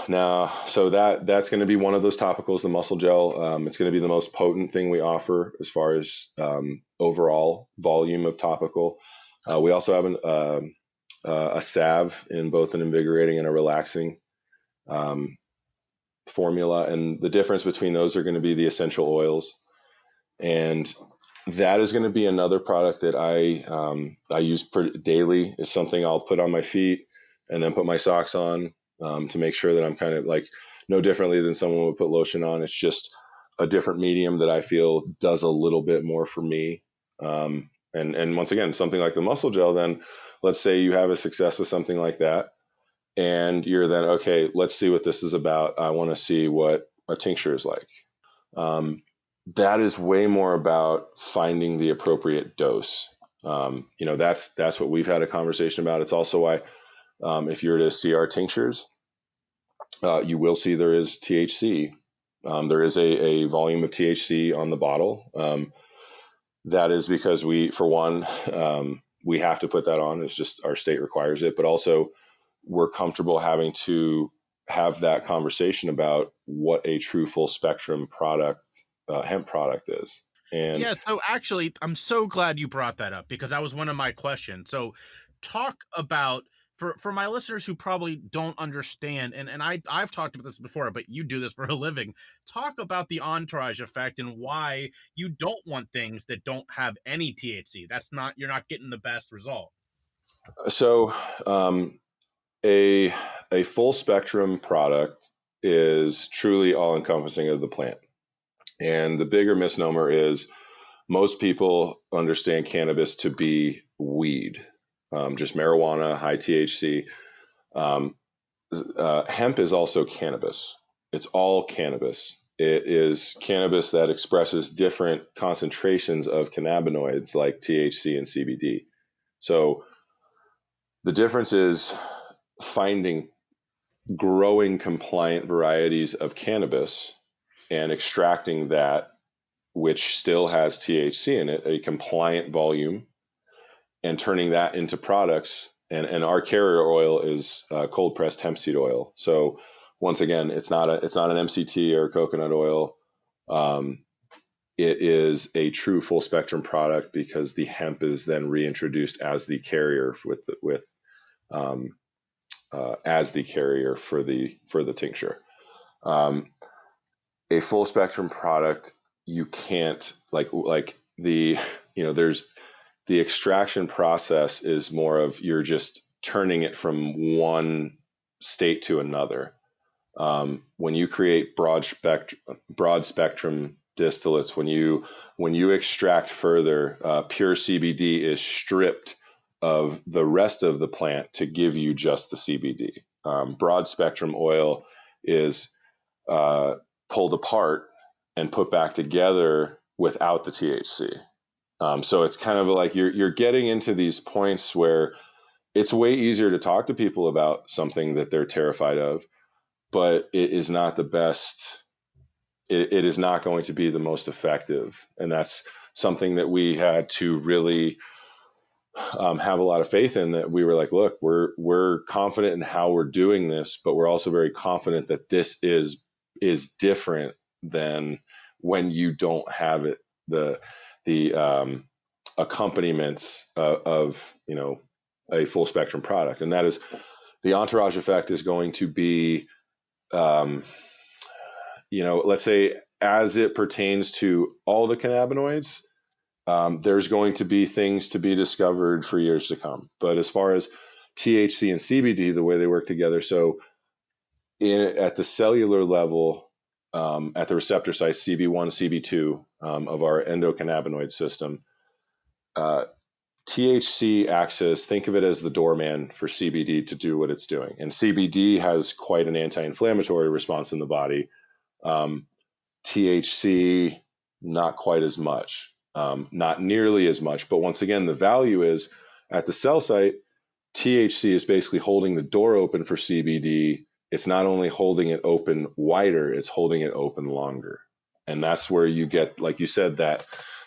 now, so that's going to be one of those topicals, the muscle gel. It's going to be the most potent thing we offer as far as overall volume of topical. We also have a salve in both an invigorating and a relaxing um, formula, and the difference between those are going to be the essential oils. And that is going to be another product that I use daily. It's something I'll put on my feet and then put my socks on to make sure that I'm kind of like no differently than someone would put lotion on. It's just a different medium that I feel does a little bit more for me. And once again, something like the muscle gel, then let's say you have a success with something like that, and you're then, okay, let's see what this is about. I want to see what a tincture is like. Um, that is way more about finding the appropriate dose. You know, that's what we've had a conversation about. It's also why, if you were to see our tinctures, you will see there is THC. There is a volume of THC on the bottle. That is because for one, we have to put that on. It's just our state requires it, but also we're comfortable having to have that conversation about what a true full spectrum product, hemp product is. And Yeah, so actually, I'm so glad you brought that up because that was one of my questions. So, talk about for my listeners who probably don't understand, and I've talked about this before, but you do this for a living. Talk about the entourage effect and why you don't want things that don't have any THC. That's not You're not getting the best result. so, a a full spectrum product is truly all encompassing of the plant. And the bigger misnomer is most people understand cannabis to be weed, just marijuana, high THC. Um, Hemp is also cannabis. It's all cannabis. It is cannabis that expresses different concentrations of cannabinoids like THC and CBD. So the difference is finding growing compliant varieties of cannabis and extracting that, which still has THC in it, a compliant volume, and turning that into products. And our carrier oil is cold pressed hemp seed oil. So once again, it's not an MCT or coconut oil. Um, it is a true full spectrum product because the hemp is then reintroduced as the carrier um, as the carrier for the tincture. Um, a full spectrum product, you can't like the there's the extraction process is more of you're just turning it from one state to another. When you create broad spectrum distillates, when you extract further, pure CBD is stripped of the rest of the plant to give you just the CBD. Broad spectrum oil is uh, pulled apart and put back together without the THC. So it's kind of like you're getting into these points where it's way easier to talk to people about something that they're terrified of, but it is not the best. It is not going to be the most effective, and that's something that we had to really have a lot of faith in. That we were like, look, we're confident in how we're doing this, but we're also very confident that this is different than when you don't have it the accompaniments of a full spectrum product, and that is the entourage effect is going to be um, let's say as it pertains to all the cannabinoids, there's going to be things to be discovered for years to come. But as far as THC and CBD, the way they work together, so at the cellular level, at the receptor site, CB1, CB2 of our endocannabinoid system, uh, THC acts as, think of it as the doorman for CBD to do what it's doing. And CBD has quite an anti inflammatory response in the body. THC, not quite as much, not nearly as much. But once again, the value is at the cell site, THC is basically holding the door open for CBD. It's not only holding it open wider, it's holding it open longer. And that's where you get, like you said, that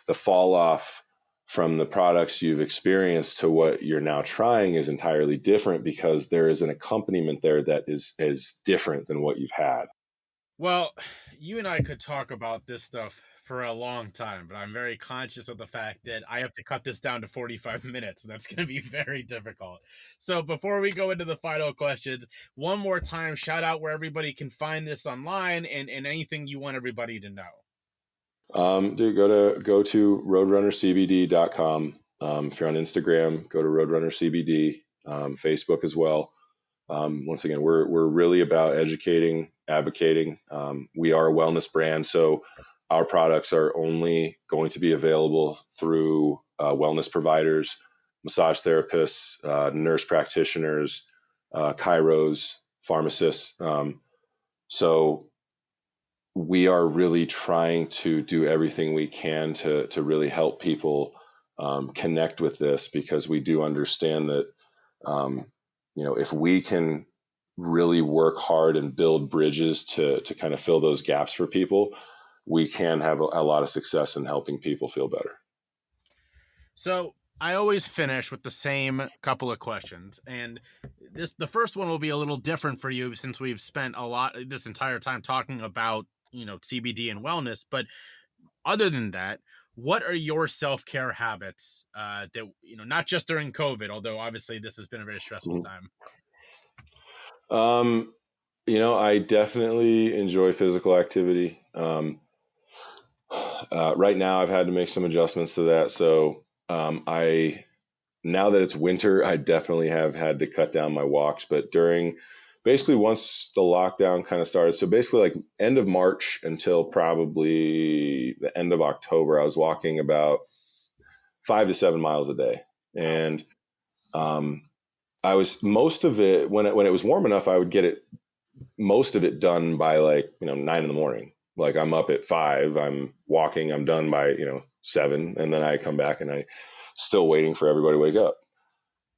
the fall off from the products you've experienced to what you're now trying is entirely different because there is an accompaniment there that is different than what you've had. Well, you and I could talk about this stuff for a long time, but I'm very conscious of the fact that I have to cut this down to 45 minutes, and that's going to be very difficult. So before we go into the final questions, one more time, shout out where everybody can find this online and anything you want everybody to know. Dude, go to roadrunnercbd.com. If you're on Instagram, go to roadrunnercbd, Facebook as well. Once again, we're really about educating, advocating. We are a wellness brand, so our products are only going to be available through wellness providers, massage therapists, nurse practitioners, chiros, pharmacists. So we are really trying to do everything we can to really help people connect with this because we do understand that if we can really work hard and build bridges to kind of fill those gaps for people, we can have a lot of success in helping people feel better. So I always finish with the same couple of questions, and the first one will be a little different for you since we've spent a lot this entire time talking about CBD and wellness. But other than that, what are your self care habits that not just during COVID, although obviously this has been a very stressful Mhm. time. I definitely enjoy physical activity. Right now, I've had to make some adjustments to that. So I now that it's winter, I definitely have had to cut down my walks. But basically once the lockdown kind of started, so basically like end of March until probably the end of October, I was walking about 5 to 7 miles a day, Wow. and I was most of it when it was warm enough, I would get it most of it done by like 9 in the morning. Like I'm up at 5, I'm walking, I'm done by 7, and then I come back and I still waiting for everybody to wake up.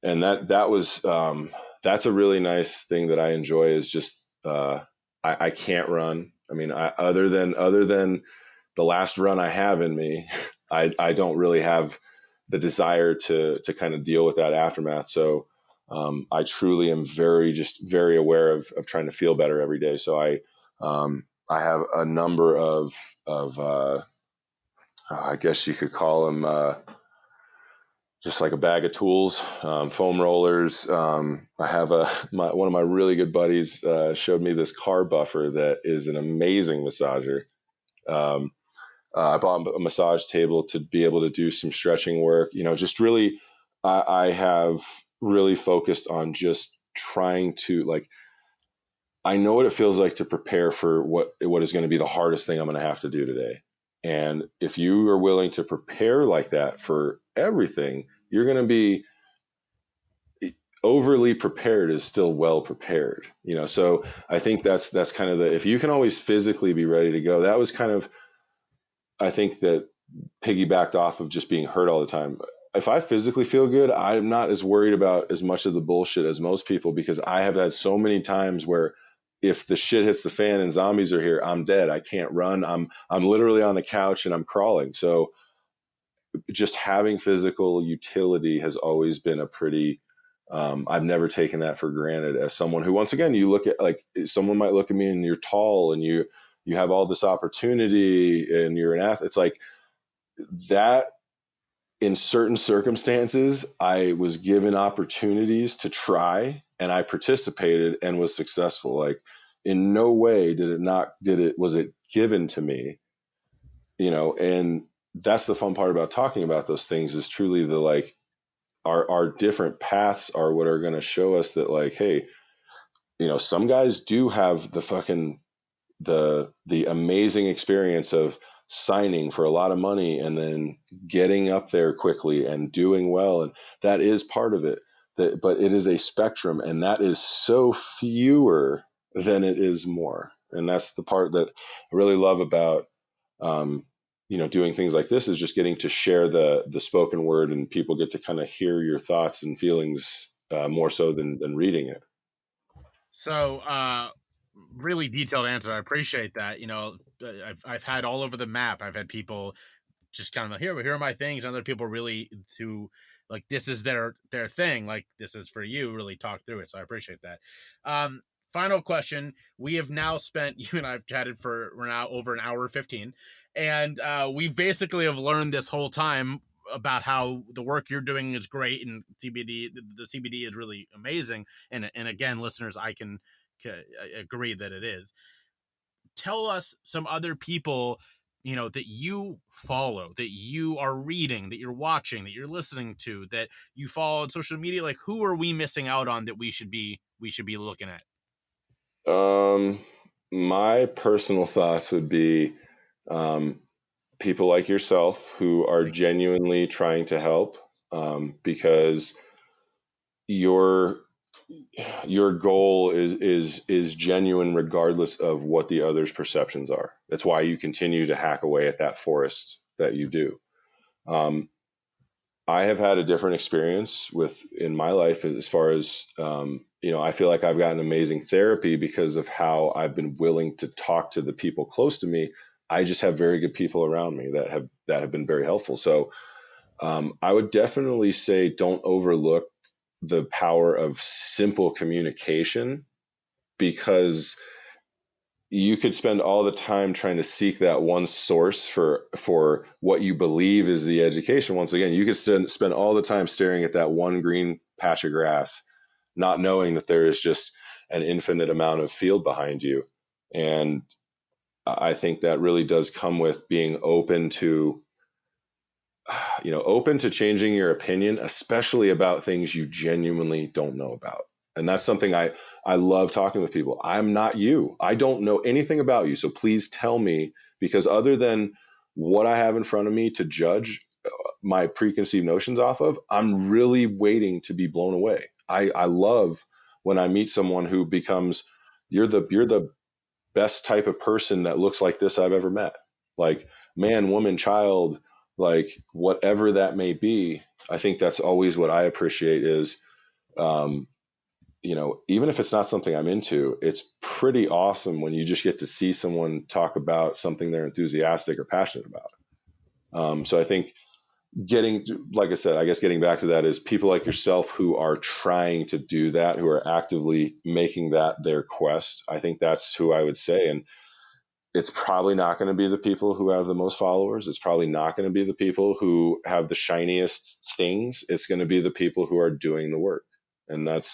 And that's a really nice thing that I enjoy is just I can't run. I mean, other than the last run I have in me, I don't really have the desire to kind of deal with that aftermath. So I truly am very aware of trying to feel better every day. So I have a number of I guess you could call them just like a bag of tools, foam rollers. I have one of my really good buddies showed me this car buffer that is an amazing massager. Um, I bought a massage table to be able to do some stretching work. Just really, I have really focused on just trying to like. I know what it feels like to prepare for what is going to be the hardest thing I'm going to have to do today. And if you are willing to prepare like that for everything, you're going to be overly prepared is still well prepared. So I think that's kind of if you can always physically be ready to go. That was kind of, I think, that piggybacked off of just being hurt all the time. If I physically feel good, I'm not as worried about as much of the bullshit as most people, because I have had so many times where if the shit hits the fan and zombies are here, I'm dead. I can't run. I'm literally on the couch and I'm crawling. So just having physical utility has always been a pretty I've never taken that for granted as someone who, once again, you look at, like, someone might look at me and you're tall and you have all this opportunity and you're an athlete. It's like that. In certain circumstances, I was given opportunities to try and I participated and was successful. Like, in no way was it given to me, and that's the fun part about talking about those things, is truly the, like, our different paths are what are going to show us that, like, hey, some guys do have the amazing experience of signing for a lot of money and then getting up there quickly and doing well, and that is part of it. But it is a spectrum, and that is so fewer than it is more. And that's the part that I really love about doing things like this, is just getting to share the spoken word, and people get to kind of hear your thoughts and feelings more so than reading it. So, really detailed answer. I appreciate that. I've had all over the map. I've had people just kind of, here are my things, and other people really to like, this is their thing. Like, this is for you. Really talk through it. So I appreciate that. Um, Final question. We have now spent you and I've chatted for we're now over an hour 15, and we basically have learned this whole time about how the work you're doing is great, and the CBD is really amazing. And again, listeners, I can agree that it is. Tell us some other people that you follow, that you are reading, that you're watching, that you're listening to, that you follow on social media. Like, who are we missing out on that we should be looking at? Um, my personal thoughts would be um, people like yourself who are Thank genuinely trying to help, because your your goal is genuine regardless of what the other's perceptions are. That's why you continue to hack away at that forest that you do. Um, I have had a different experience in my life as far as I feel like I've gotten amazing therapy because of how I've been willing to talk to the people close to me. I just have very good people around me that have been very helpful. So I would definitely say don't overlook the power of simple communication, because you could spend all the time trying to seek that one source for what you believe is the education. Once again, you could spend all the time staring at that one green patch of grass, not knowing that there is just an infinite amount of field behind you. And I think that really does come with being open to open to changing your opinion, especially about things you genuinely don't know about. And that's something I love talking with people. I'm not you. I don't know anything about you. So please tell me, because other than what I have in front of me to judge my preconceived notions off of, I'm really waiting to be blown away. I love when I meet someone who becomes, you're the best type of person that looks like this I've ever met. Like man, woman, child, like whatever that may be. I think that's always what I appreciate is, even if it's not something I'm into, it's pretty awesome when you just get to see someone talk about something they're enthusiastic or passionate about. So I think like I said, I guess getting back to that is people like yourself who are trying to do that, who are actively making that their quest. I think that's who I would say. And it's probably not going to be the people who have the most followers. It's probably not going to be the people who have the shiniest things. It's going to be the people who are doing the work. And that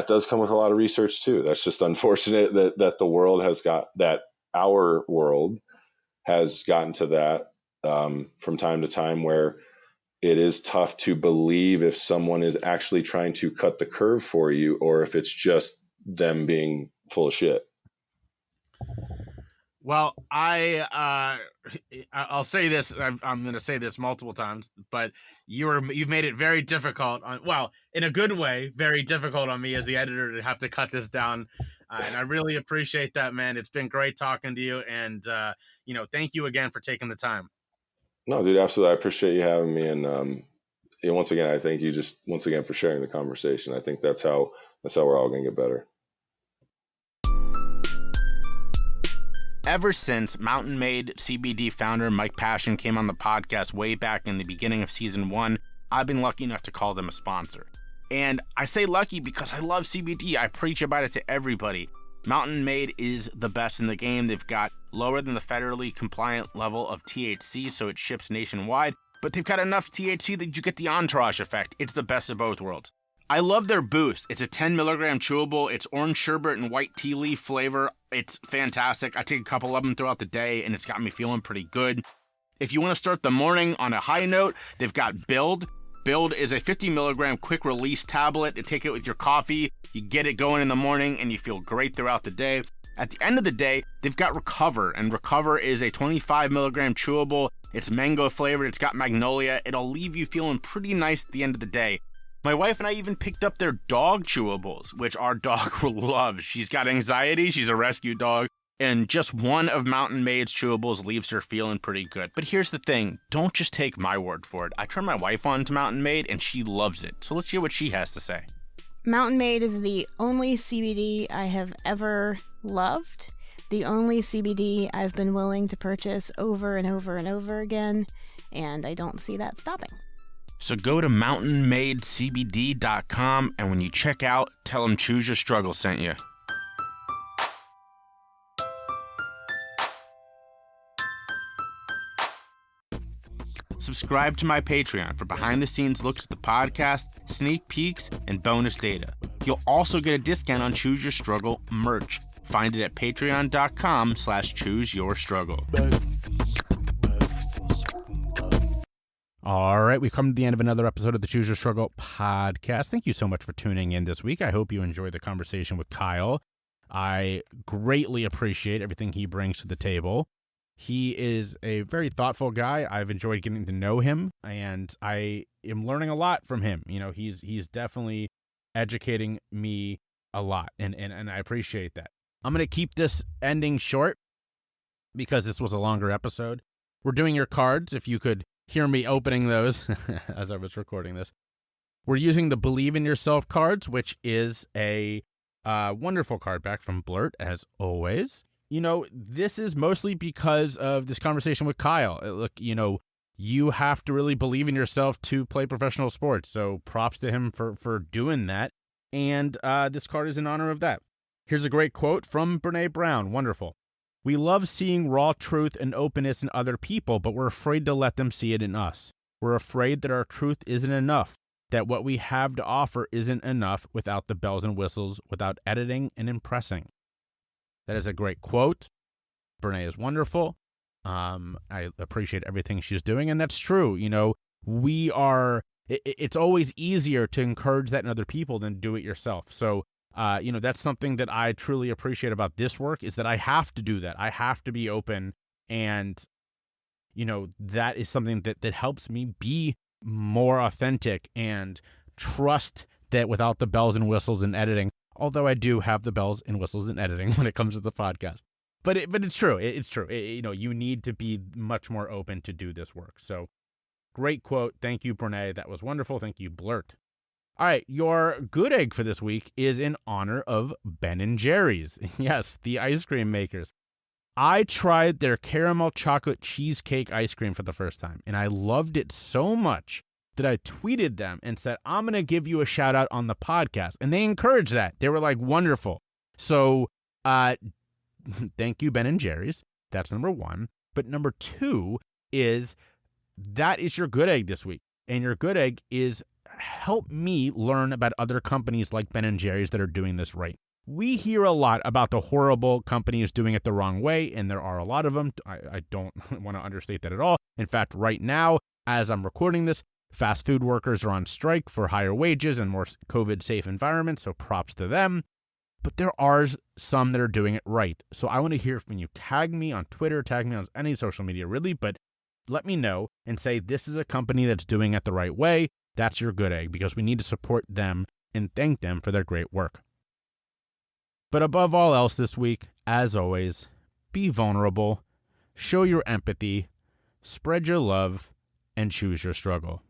does come with a lot of research too. That's just unfortunate that the world has got that. Our world has gotten to that from time to time, where it is tough to believe if someone is actually trying to cut the curve for you, or if it's just them being full of shit. Well, I'll say this. I'm going to say this multiple times, but you've made it very difficult in a good way, very difficult on me as the editor to have to cut this down. And I really appreciate that, man. It's been great talking to you, and thank you again for taking the time. No, dude, absolutely. I appreciate you having me, and once again, I thank you just once again for sharing the conversation. I think that's how we're all going to get better. Ever since Mountain Made CBD founder Mike Passion came on the podcast way back in the beginning of season 1, I've been lucky enough to call them a sponsor. And I say lucky because I love CBD. I preach about it to everybody. Mountain Made is the best in the game. They've got lower than the federally compliant level of THC, so it ships nationwide, but they've got enough THC that you get the entourage effect. It's the best of both worlds. I love their boost. It's a 10 milligram chewable. It's orange sherbet and white tea leaf flavor. It's fantastic. I take a couple of them throughout the day, and it's got me feeling pretty good. If you want to start the morning on a high note, they've got Build. Build is a 50 milligram quick release tablet. You take it with your coffee, you get it going in the morning, and you feel great throughout the day. At the end of the day, they've got Recover, and Recover is a 25 milligram chewable. It's mango flavored. It's got magnolia. It'll leave you feeling pretty nice at the end of the day. My wife and I even picked up their dog chewables, which our dog loves. She's got anxiety. She's a rescue dog. And just one of Mountain Made's chewables leaves her feeling pretty good. But here's the thing. Don't just take my word for it. I turned my wife on to Mountain Made, and she loves it. So let's hear what she has to say. Mountain Made is the only CBD I have ever loved. The only CBD I've been willing to purchase over and over and over again. And I don't see that stopping. So go to mountainmadecbd.com, and when you check out, tell them Choose Your Struggle sent you. Subscribe to my Patreon for behind-the-scenes looks at the podcast, sneak peeks, and bonus data. You'll also get a discount on Choose Your Struggle merch. Find it at patreon.com/chooseyourstruggle. All right, we've come to the end of another episode of the Choose Your Struggle podcast. Thank you so much for tuning in this week. I hope you enjoyed the conversation with Kyle. I greatly appreciate everything he brings to the table. He is a very thoughtful guy. I've enjoyed getting to know him, and I am learning a lot from him. He's definitely educating me a lot, and I appreciate that. I'm going to keep this ending short because this was a longer episode. We're doing your cards, if you could hear me opening those as I was recording this. We're using the Believe in Yourself cards, which is a wonderful card back from Blurt, as always. This is mostly because of this conversation with Kyle. Look, you have to really believe in yourself to play professional sports. So props to him for doing that. And this card is in honor of that. Here's a great quote from Brene Brown. Wonderful. We love seeing raw truth and openness in other people, but we're afraid to let them see it in us. We're afraid that our truth isn't enough, that what we have to offer isn't enough without the bells and whistles, without editing and impressing. That is a great quote. Brene is wonderful. I appreciate everything she's doing, and that's true. It's always easier to encourage that in other people than do it yourself. So, that's something that I truly appreciate about this work, is that I have to do that. I have to be open, and, that is something that helps me be more authentic and trust that without the bells and whistles and editing, although I do have the bells and whistles and editing when it comes to the podcast. But it's true. It's true. You need to be much more open to do this work. So, great quote. Thank you, Brene. That was wonderful. Thank you, Blurt. All right, your good egg for this week is in honor of Ben & Jerry's. Yes, the ice cream makers. I tried their caramel chocolate cheesecake ice cream for the first time, and I loved it so much that I tweeted them and said, I'm going to give you a shout out on the podcast. And they encouraged that. They were like, wonderful. So, thank you, Ben & Jerry's. That's number one. But number two is that is your good egg this week. And your good egg is help me learn about other companies like Ben & Jerry's that are doing this right. We hear a lot about the horrible companies doing it the wrong way, and there are a lot of them. I don't want to understate that at all. In fact, right now, as I'm recording this, fast food workers are on strike for higher wages and more COVID-safe environments, so props to them. But there are some that are doing it right. So I want to hear from you. Tag me on Twitter, tag me on any social media, really, but let me know and say this is a company that's doing it the right way. That's your good egg, because we need to support them and thank them for their great work. But above all else this week, as always, be vulnerable, show your empathy, spread your love, and choose your struggle.